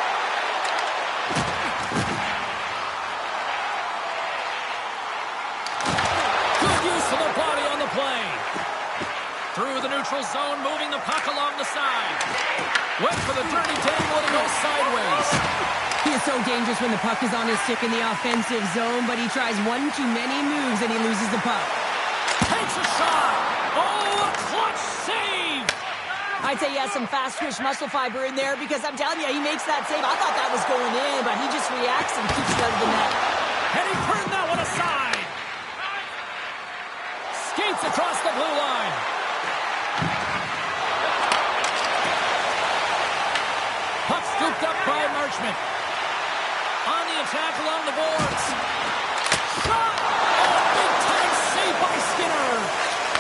Good use of the body on the play. Through the neutral zone, moving the puck along the side. Went for the dirty dangle and he goes sideways. He is so dangerous when the puck is on his stick in the offensive zone, but he tries one too many moves and he loses the puck. Takes a shot. Oh, a clutch save. I'd say he has some fast-twitch muscle fiber in there because I'm telling you, he makes that save. I thought that was going in, but he just reacts and keeps it out of the net. And he turned that one aside. Skates across the blue line. Puck scooped up by Marchment. On the attack along the boards. Shot! Oh, big-time save by Skinner.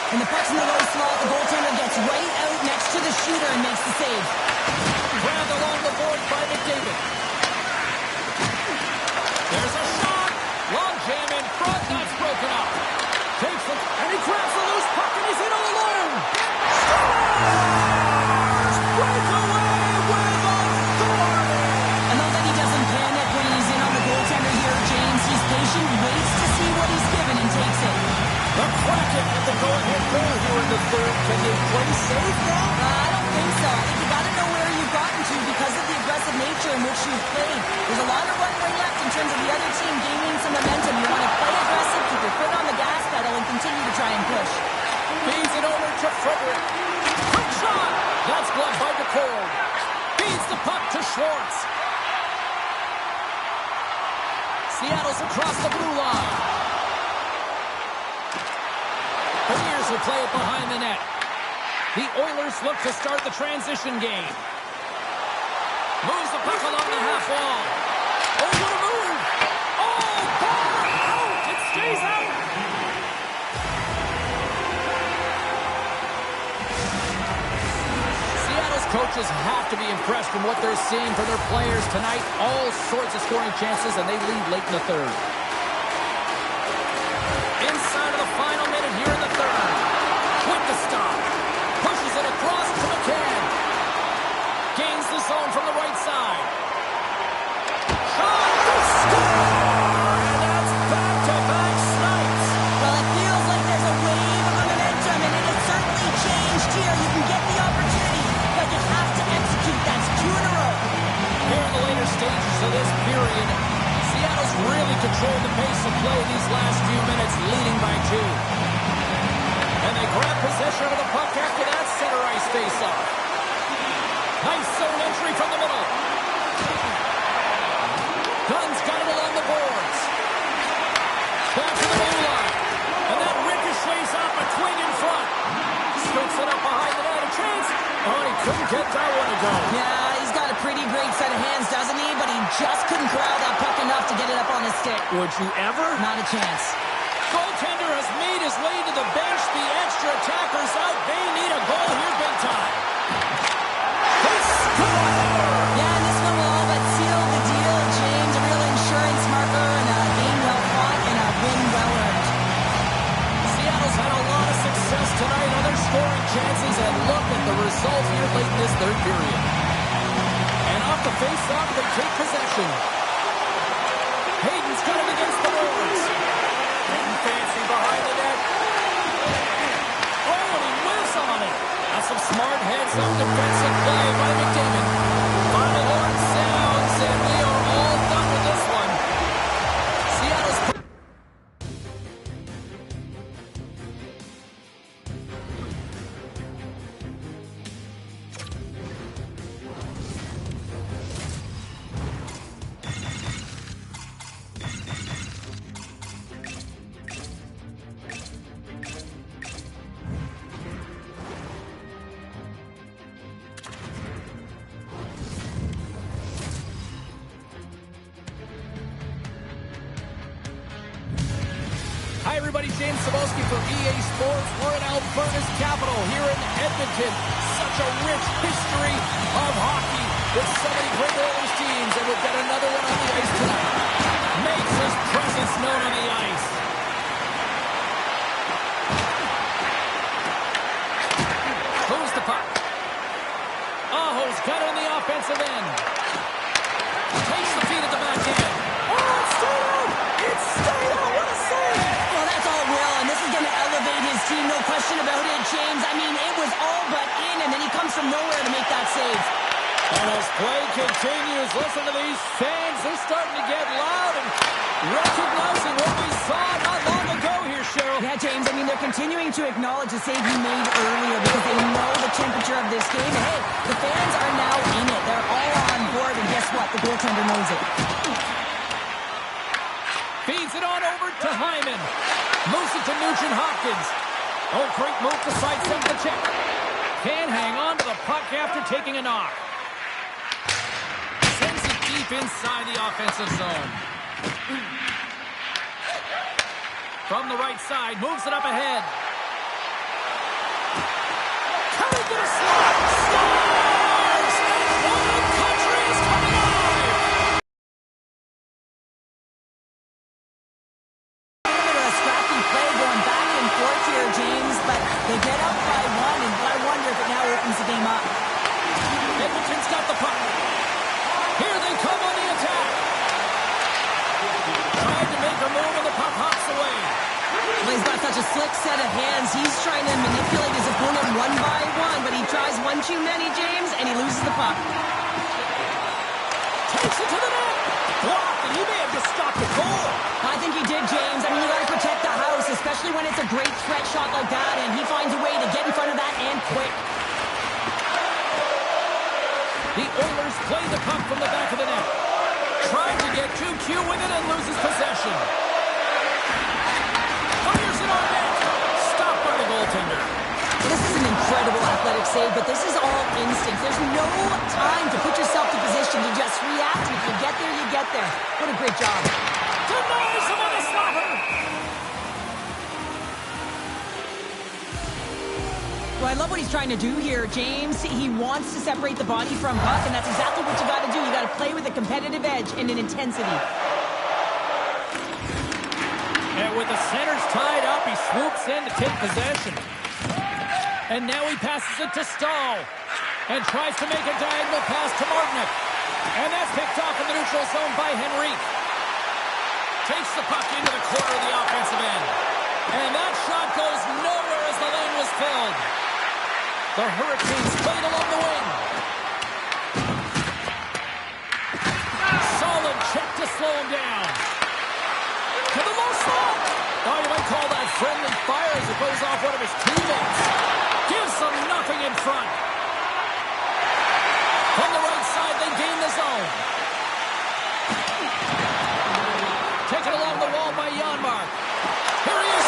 And the puck's in the low slot. The goaltender gets right out next to the shooter and makes the save. Grabbed along the board by McDavid. There's a shot. Long jam in front. That's broken up. Takes it, and he grabs the loose puck, and he's in all alone. Scores! Breakaway with authority. I love that he doesn't panic when he's in on the goaltender here, James. He's patient, waits to see what he's given, and takes it. The Kraken have the go-ahead goal here in the third. Can they play safe now? I don't think so. I think you got to know where you've gotten to because of the aggressive nature in which you've played. There's a lot of runway left in terms of the other team gaining some momentum. You want to play aggressive, keep your foot on the gas pedal, and continue to try and push. Feeds it over to Frederick. Quick shot. That's gloved by DeCord. Feeds the puck to Schwartz. Seattle's across the blue line. The Bears will play it behind the net. The Oilers look to start the transition game. Moves the puck along the half wall. Oh, what a move! Oh, ball out! It stays out! Seattle's coaches have to be impressed from what they're seeing from their players tonight. All sorts of scoring chances, and they lead late in the third. Inside of the final minute here in the third. Quick to stop. Pushes it across to McCann. Gains the zone from the right side. Shot! They score! And that's back-to-back snipes. Well, it feels like there's a wave of momentum, and it has certainly changed here. You can get the opportunity, but you have to execute. That's two in a row. Here in the later stages of this period, Seattle's really controlled the pace of play these last few minutes, leading by 2. And they grab possession of the puck after that center ice face-off. Nice zone entry from the middle. Gunn's got it along the boards. Back to the blue line. And that ricochets off a twig in front. Scoops it up behind the net. A chance. Oh, he couldn't get that one to go. Yeah, he's got a pretty great set of hands, doesn't he? But he just couldn't corral that puck enough to get it up on his stick. Would you ever? Not a chance. Goaltender has made his way to the bench. The extra attacker's out. They need a goal here big time. They score! Yeah, and this one will all but seal the deal, James. A real insurance marker and a game well fought and a win well earned. Seattle's had a lot of success tonight on their scoring chances, and look at the result here late in this third period. And off the face-off, they take possession. Hayden's got it against the boards. Getting fancy behind the net. Oh, and he whiffs on it. That's some smart heads-up defensive play by McDavid. Final horn sounds, and we are all done with this one. Seattle's... everybody, James Cebulski for EA Sports. We're in Alberta's capital here in Edmonton. Such a rich history of hockey with so many great Oilers teams, and we've got another one on the ice tonight. Makes his presence known on the ice. Moves the puck. Aho's got it on the offensive end. Takes the feed at the back end. Oh, it's stayed out! It's stayed out! What a save! Well, that's all Will, and this is going to elevate his team, no question about it, James. I mean, it was all but in, and then he comes from nowhere to make that save. And as play continues, listen to these fans. They're starting to get loud and recognizing what we saw not long ago here, Cheryl. Yeah, James, I mean, they're continuing to acknowledge the save he made earlier because they know the temperature of this game. And hey, the fans are now in it. They're all on board, and guess what? The goaltender knows it. Feeds it on over to Hyman. Moves it to Nugent Hopkins. Oh, great move to sidestep the check. Can't hang on to the puck after taking a knock. Sends it deep inside the offensive zone. From the right side, moves it up ahead. Curry get a slot. Scores! Oil Country is coming alive! A bit of a scrappy play going back and forth here, James, but they get up by one, and I wonder if it now opens the game up. Edmonton's got the puck. Here they come on the attack. Tried to make a move and the puck hops away. Well, he's got such a slick set of hands. He's trying to manipulate his opponent one by one, but he tries one too many, James, and he loses the puck. Takes it to the net. Blocked, and he may have just stopped the goal. I think he did, James. I mean, you got to protect the house, especially when it's a great threat shot like that, and he finds a way to get in front of that and quick. The Oilers play the puck from the back of the net. Trying to get too cute with it and loses possession. Fires it on net. Stopped by the goaltender. This is an incredible athletic save, but this is all instinct. There's no time to put yourself to position. You just react, and if you get there, you get there. What a great job. Denies him on the slapper. Well, I love what he's trying to do here, James. He wants to separate the body from puck, and that's exactly what you got to do. You got to play with a competitive edge and an intensity. And with the centers tied up, he swoops in to take possession. And now he passes it to Stahl. And tries to make a diagonal pass to Martinick. And that's picked off in the neutral zone by Henrique. Takes the puck into the corner of the offensive end. And that shot goes nowhere as the lane was filled. The Hurricanes played along the wing. Solid check to slow him down. To the low slot. Oh, you might call that friendly fire as it goes off one of his teammates. Gives them nothing in front. From the right side, they gain the zone. Taken along the wall by Janmark. Here he is.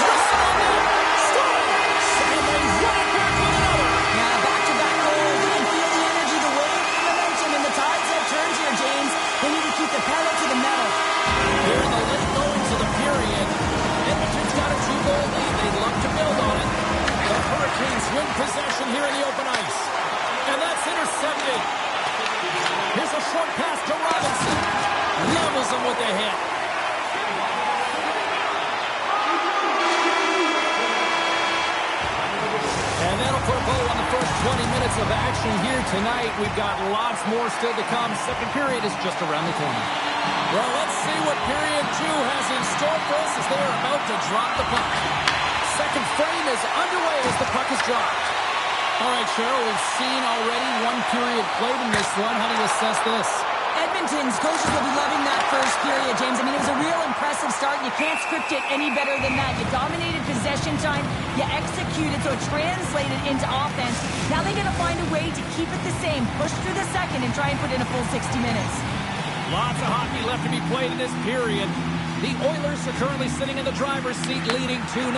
Scores! And they run it back with another. Yeah, back-to-back goals. You can feel the energy, the wave, the momentum, and the tides have turned here, James. They need to keep the pedal to the metal. Here in the late goings of the period, Edmonton's got a 2-goal lead. They'd love to build on it. The Hurricanes win possession here in the open ice. And that's intercepted. Here's a short pass to Robinson. Levels him with the hit. And that'll put a bow on the first 20 minutes of action here tonight. We've got lots more still to come. Second period is just around the corner. Well, let's see what period 2 has in store for us as they're about to drop the puck. Second frame is underway as the puck is dropped. All right, Cheryl, we've seen already one period played in this one. How do you assess this? Edmonton's coaches will be loving that first period, James. I mean, it was a real impressive start. You can't script it any better than that. You dominated possession time. You executed, so it translated into offense. Now they got to find a way to keep it the same, push through the second, and try and put in a full 60 minutes. Lots of hockey left to be played in this period. The Oilers are currently sitting in the driver's seat, leading 2-0.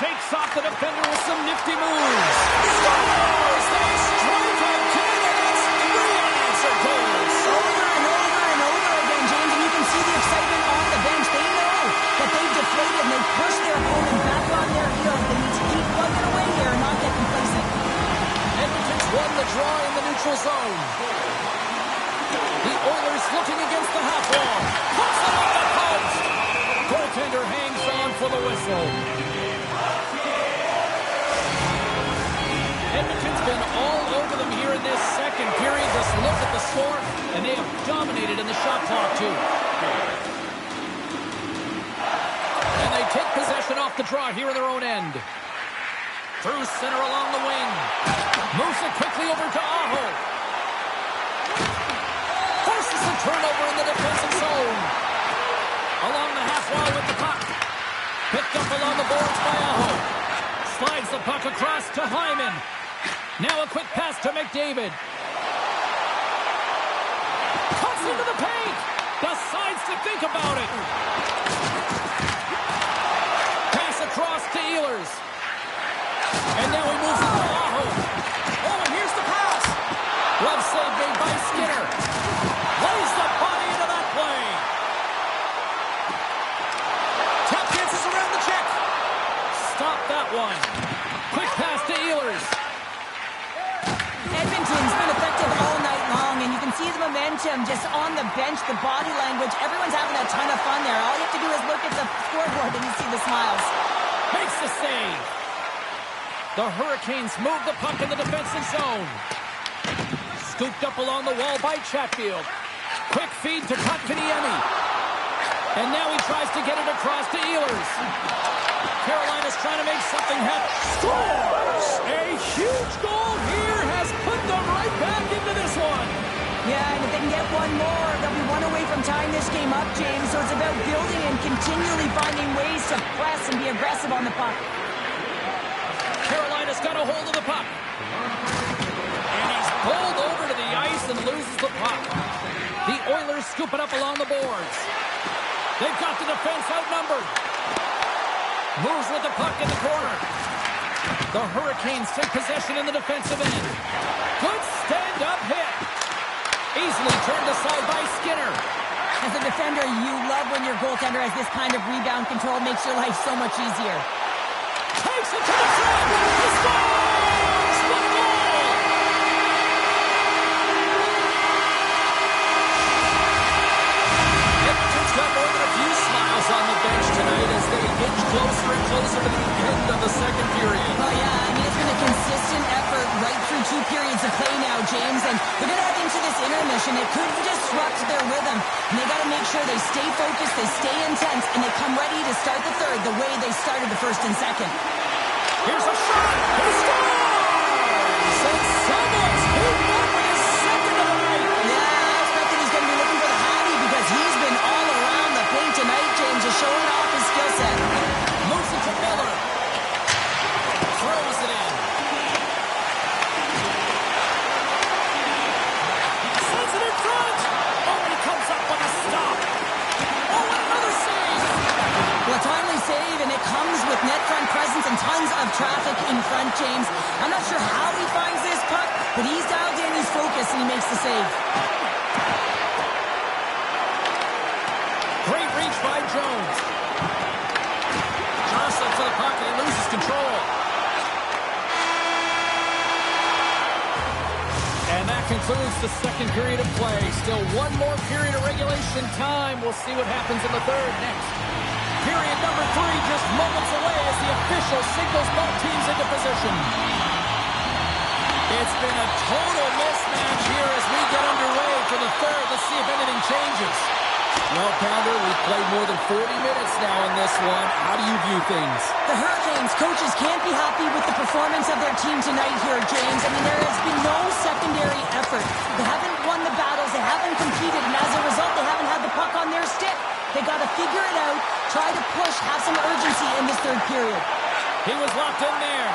Shakes off the defender with some nifty moves. Scores! They strike again, and it's 3 unanswered goals. Over and over and over again, James, and you can see the excitement on zone. The Oilers looking against the half wall. Puts it off the post. Goaltender hangs on for the whistle. Edmonton's been all over them here in this second period. Just look at the score, and they have dominated in the shot clock, too. And they take possession off the draw here in their own end. Through center along the wing. Moves it quickly over to Aho. Forces a turnover in the defensive zone. Along the half wall with the puck. Picked up along the boards by Aho. Slides the puck across to Hyman. Now a quick pass to McDavid. Cuts into the paint. Decides to think about it. Pass across to Ehlers. And now he moves it to Aho. Oh, and here's the pass. Glove save made by Skinner. Lays the body into that play. Tap dances around the check. Stop that one. Quick pass to Ehlers. Edmonton's been effective all night long, and you can see the momentum just on the bench, the body language. Everyone's having a ton of fun there. All you have to do is look at the scoreboard and you see the smiles. Makes the save. The Hurricanes move the puck in the defensive zone. Scooped up along the wall by Chatfield. Quick feed to Kotkaniemi. And now he tries to get it across to Ehlers. Carolina's trying to make something happen. Scores! A huge goal here has put them right back into this one. Yeah, and if they can get one more, they'll be one away from tying this game up, James. So it's about building and continually finding ways to press and be aggressive on the puck. Carolina's got a hold of the puck. And he's pulled over to the ice and loses the puck. The Oilers scoop it up along the boards. They've got the defense outnumbered. Moves with the puck in the corner. The Hurricanes take possession in the defensive end. Good stand-up hit. Easily turned aside by Skinner. As a defender, you love when your goaltender has this kind of rebound control. It makes your life so much easier. Takes it to the front. He scores! The goal! Edmonton's got more than a few smiles on the bench tonight as they inch closer and closer to the end of the second period. Oh, yeah, I mean, it's been a consistent effort right through two periods of play now, James, and they're going to head into this intermission. It could disrupt their rhythm, and they got to make sure they stay focused, they stay intense, and they come ready to start the third the way they started the first and second. Here's a shot. He scores! And Samuels moved up with his second of the night. Yeah, I expect that he's going to be looking for the Hattie because he's been all around the paint tonight, James, just showing off his skill set. Moves it to Miller. Throws it in. Sends it in front. Oh, he comes up with a stop. Oh, and another save. Well, a timely save, and it comes with net front presence and tons of traffic in front, James. I'm not sure how he finds this puck, but he's dialed in, he's focused, and he makes the save. Great reach by Jones. Jostles to the puck and he loses control. And that concludes the second period of play. Still one more period of regulation time. We'll see what happens in the third next. Period number 3 just moments away as the official signals both teams into position. It's been a total mismatch here as we get underway for the third. Let's see if anything changes. Well, Pounder, we've played more than 40 minutes now in this one. How do you view things? The Hurricanes coaches can't be happy with the performance of their team tonight here, James. I mean, there has been no secondary effort. They haven't won the battles, they haven't competed, and as a result, they haven't had the puck on their stick. They got to figure it out, try to push, have some urgency in this third period. He was locked in there.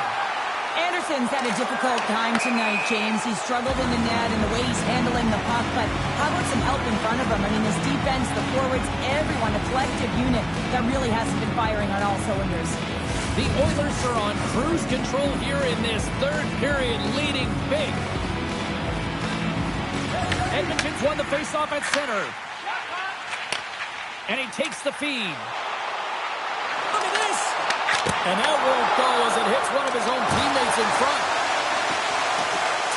Anderson's had a difficult time tonight, James. He's struggled in the net and the way he's handling the puck, but how about some help in front of him? I mean, his defense, the forwards, everyone, a collective unit that really hasn't been firing on all cylinders. The Oilers are on cruise control here in this third period, leading big. Edmonton's won the faceoff at center. And he takes the feed. Look at this! And that won't go as it hits one of his own teammates in front.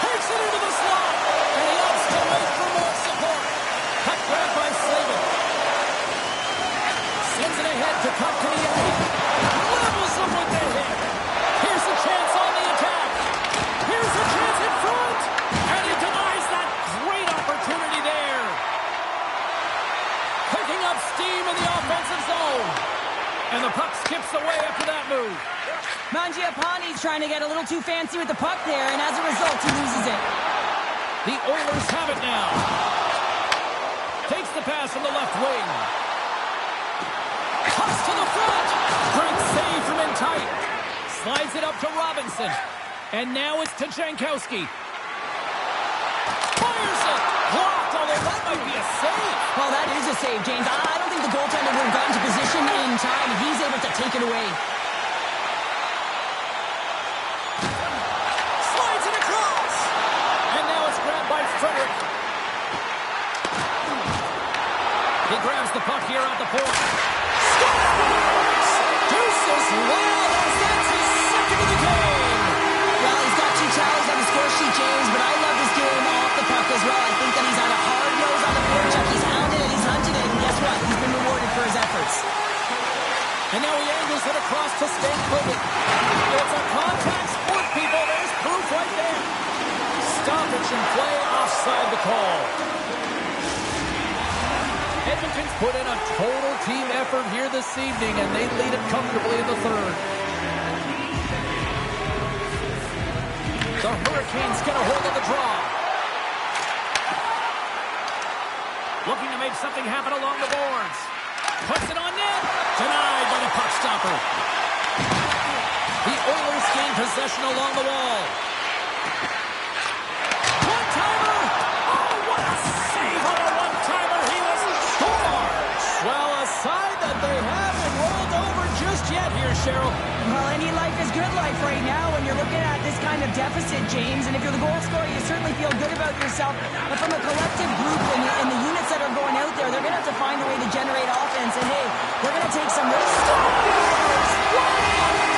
Takes it into the slot. trying to get a little too fancy with the puck there, and as a result, he loses it. The Oilers have it now. Takes the pass from the left wing. Cuts to the front. Great save from in tight. Slides it up to Robinson. And now it's to Jankowski. Fires it. Blocked, although that might be a save. Well, that is a save, James. I don't think the goaltender would have gotten to position in time. He's able to take it away. Slides it across. And now it's grabbed by Frederick. He grabs the puck here at the point. Scores! Deuces Wild sets his second of the game. Well, he's got 2 tallies on the score sheet, James, but I love his game off the puck as well. I think that he's had a hard nose on the forecheck. He's hounded it, he's hunted it, and guess what? He's been rewarded for his efforts. And now he angles it across to Stankovic. It's a contact sport, people. There's proof right there. Stoppage and play offside the call. Edmonton's put in a total team effort here this evening, and they lead it comfortably in the third. The Hurricanes get a hold of the draw. Looking to make something happen along the boards. Puts it on net. Denied by the puck stopper. The Oilers gain possession along the wall. One-timer. Oh, what a save on a one-timer. He was scores. Well, a side that they haven't rolled over just yet here, Cheryl. Well, any life is good life right now when you're looking at this kind of deficit, James. And if you're the goal scorer, you certainly feel good about yourself. But from a collective group and the units that are going out there, they're going to have to find a way to generate offense. And, hey, they're going to take some risks.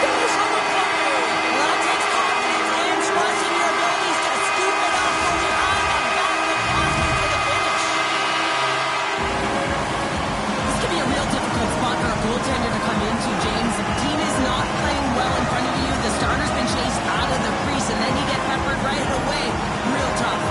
Finish on the play. Well, that takes confidence and trust in your abilities to scoop it up from behind and back the crossing for the finish. This could be a real difficult spot for a goaltender to come into, James. If the team is not playing well in front of you, the starter's been chased out of the crease, and then you get peppered right away. Real tough.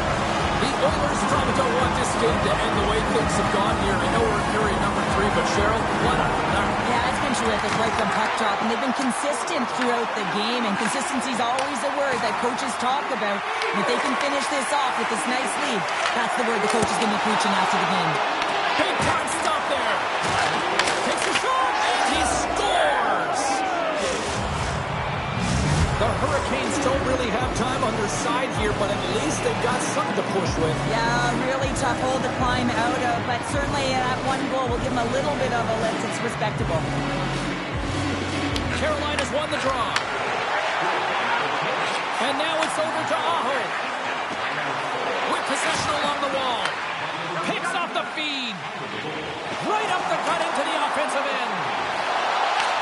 The Oilers probably don't want this game to end the way things have gone here. I know we're in period number 3, but Cheryl, what a night. Yeah, it's been terrific right from puck drop, and they've been consistent throughout the game, and consistency is always a word that coaches talk about. And if they can finish this off with this nice lead, that's the word the coach is going to be preaching after the game. Big time stop there. Takes a shot, and he scores. The Hurricanes don't really have time on their side here, but at least they've got something to push with. Yeah, really tough hole to climb out of, but certainly that one goal will give them a little bit of a lift. It's respectable. Carolina's won the draw. And now it's over to Aho. With possession along the wall. Picks off the feed. Right up the gut into the offensive end.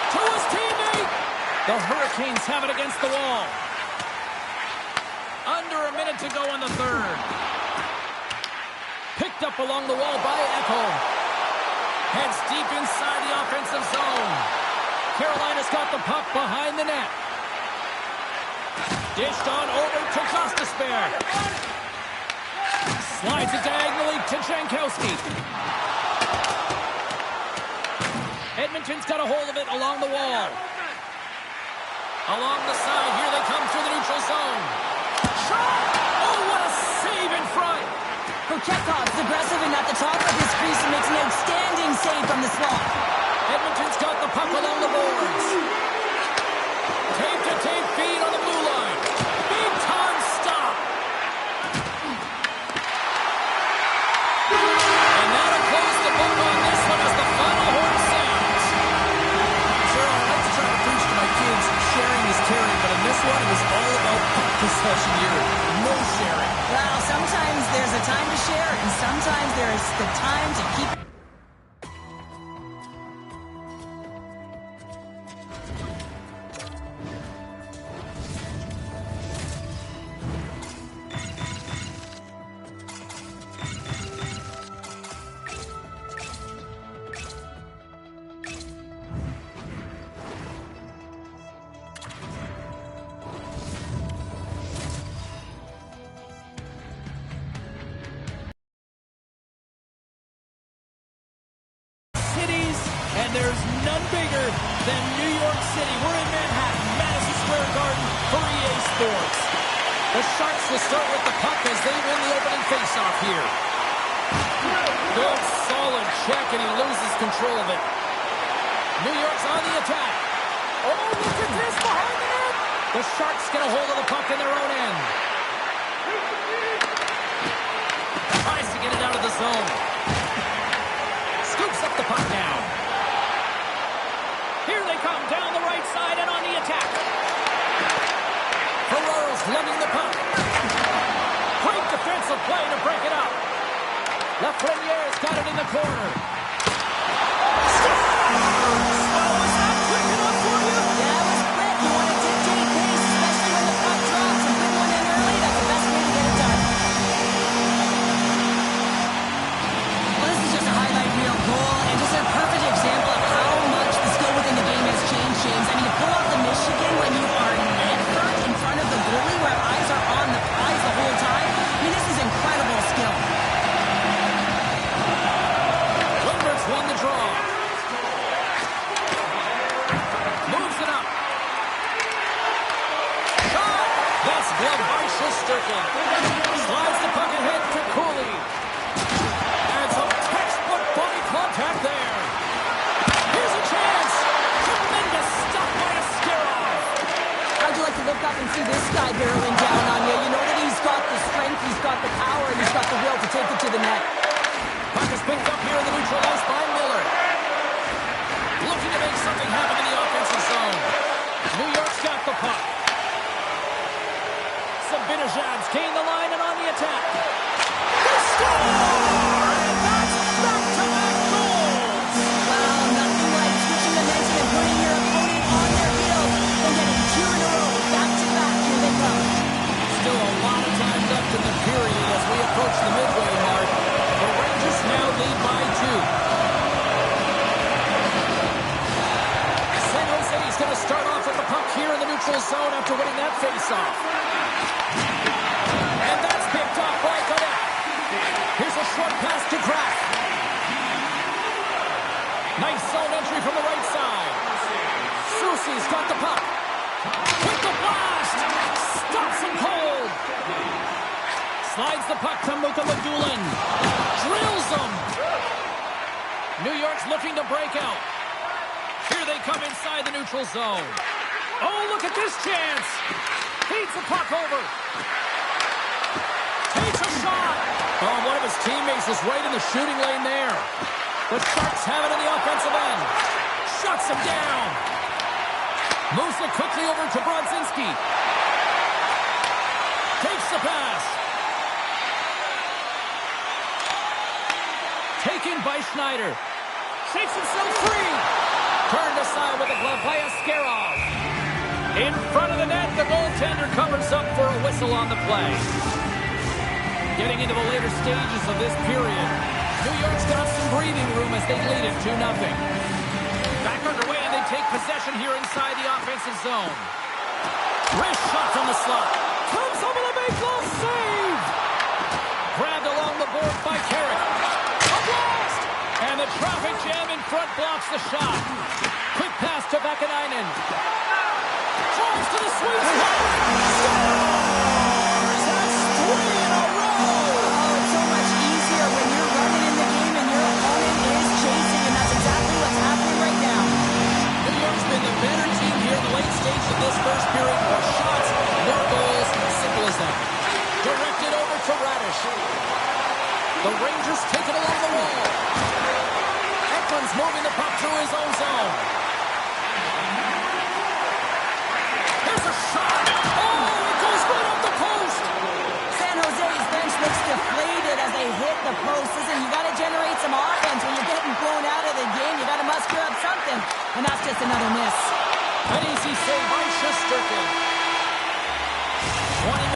To his teammate. The Hurricanes have it against the wall. Under a minute to go in the third. Picked up along the wall by Echo. Heads deep inside the offensive zone. Carolina's got the puck behind the net. Dished on over to Gostisbehere. Slides it diagonally to Jankowski. Edmonton's got a hold of it along the wall. Along the side, here they come through the neutral zone. Shot! Oh, what a save in front! Chekhov's aggressive and at the top of his crease and makes an outstanding save from the slot. Edmonton's got the puck along the boards. Tape-to-tape feed on the blue line. Big time stop. And now to close the book on this one as the final horn sounds. Sure, I like to try to preach to my kids, sharing is caring, but in this one, it was all about puck possession here. No sharing. Well, sometimes there's a time to share, and sometimes there's the time to keep... And there's none bigger than New York City. We're in Manhattan, Madison Square Square Garden for EA Sports. The Sharks will start with the puck as they win the opening faceoff here. Good, solid check, and he loses control of it. New York's on the attack. Oh, look at this behind the net. The Sharks get a hold of the puck in their own end. Tries to get it out of the zone. Scoops up the puck now. Here they come down the right side and on the attack. Ferraro's lugging the puck. Great defensive play to break it up. Lafreniere's got it in the corner. Was that quick enough for you? Yeah, it was quick. You want to dictate pace, especially when the puck drops and put one in early. That's the best way to get it done. Well, this is just a highlight reel goal and just a perfect example of how much the skill within the game has changed, James. I mean, to pull off the Michigan when you are net front in front of the goalie where eyes are on the prize the whole time. I mean, this is incredible skill. Lindbergh's won the draw. Moves it up. Shot! That's gloved by Shesterkin. Slides the puck ahead to Cooley. And some textbook body contact there. Here's a chance. Tremendous stuff by Askarov. How'd you like to look up and see this guy barreling down on you? You know that he's got the strength, he's got the power, and he's got the will to take it to the net. Puck is picked up here in the neutral ice by Miller. Looking to make something happen in the offensive zone. New York's got the puck. Zibanejad's gained the line and on the attack. They score! And that's back-to-back goals! Wow, nothing like switching momentum and putting your opponent on their heels and getting two in a row. Back-to-back, here they come. Still a lot of time left in the period as we approach the midway mark. The Rangers now lead by 2. San Jose is going to start off with the puck here in the neutral zone after winning that faceoff. And that's picked off by Cadet. Here's a short pass to Kraft. Nice zone entry from the right side. Soucy's got the puck. With the blast! Stops him cold! Slides the puck to Mukhamadullin. Drills him! New York's looking to break out. Here they come inside the neutral zone. Oh, look at this chance! Feeds the puck over. Takes a shot! Oh, one of his teammates is right in the shooting lane there. The Sharks have it in the offensive end. Shuts him down. Moves it quickly over to Brodzinski. Takes the pass. Taken by Schneider. Shakes himself free. Turned aside with a glove by Askarov. In front of the net, the goaltender covers up for a whistle on the play. Getting into the later stages of this period, New York's got some breathing room as they lead it 2-0. Back underway, and they take possession here inside the offensive zone. Wrist shot from the slot. Comes over the make-goal save! Grabbed along the board by Carrick. A blast! And the traffic jam in front blocks the shot. Quick pass to Vakanainen. Drives to the sweet spot. Scores! That's 3 in a row! Oh, it's so much easier when you're running in the game and your opponent is chasing, and that's exactly what's happening right now. New York's been the better team here in the late stage of this first period. More shots, more goals, simple as that. Directed over to Radish. The Rangers take it along the wall. Ekman's moving the puck through his own zone. There's a shot. Oh, it goes right up the post. San Jose's bench looks deflated as they hit the post. Listen, you got to generate some offense when you're getting blown out of the game. You got to muster up something, and that's just another miss. An easy save by Shesterkin. 20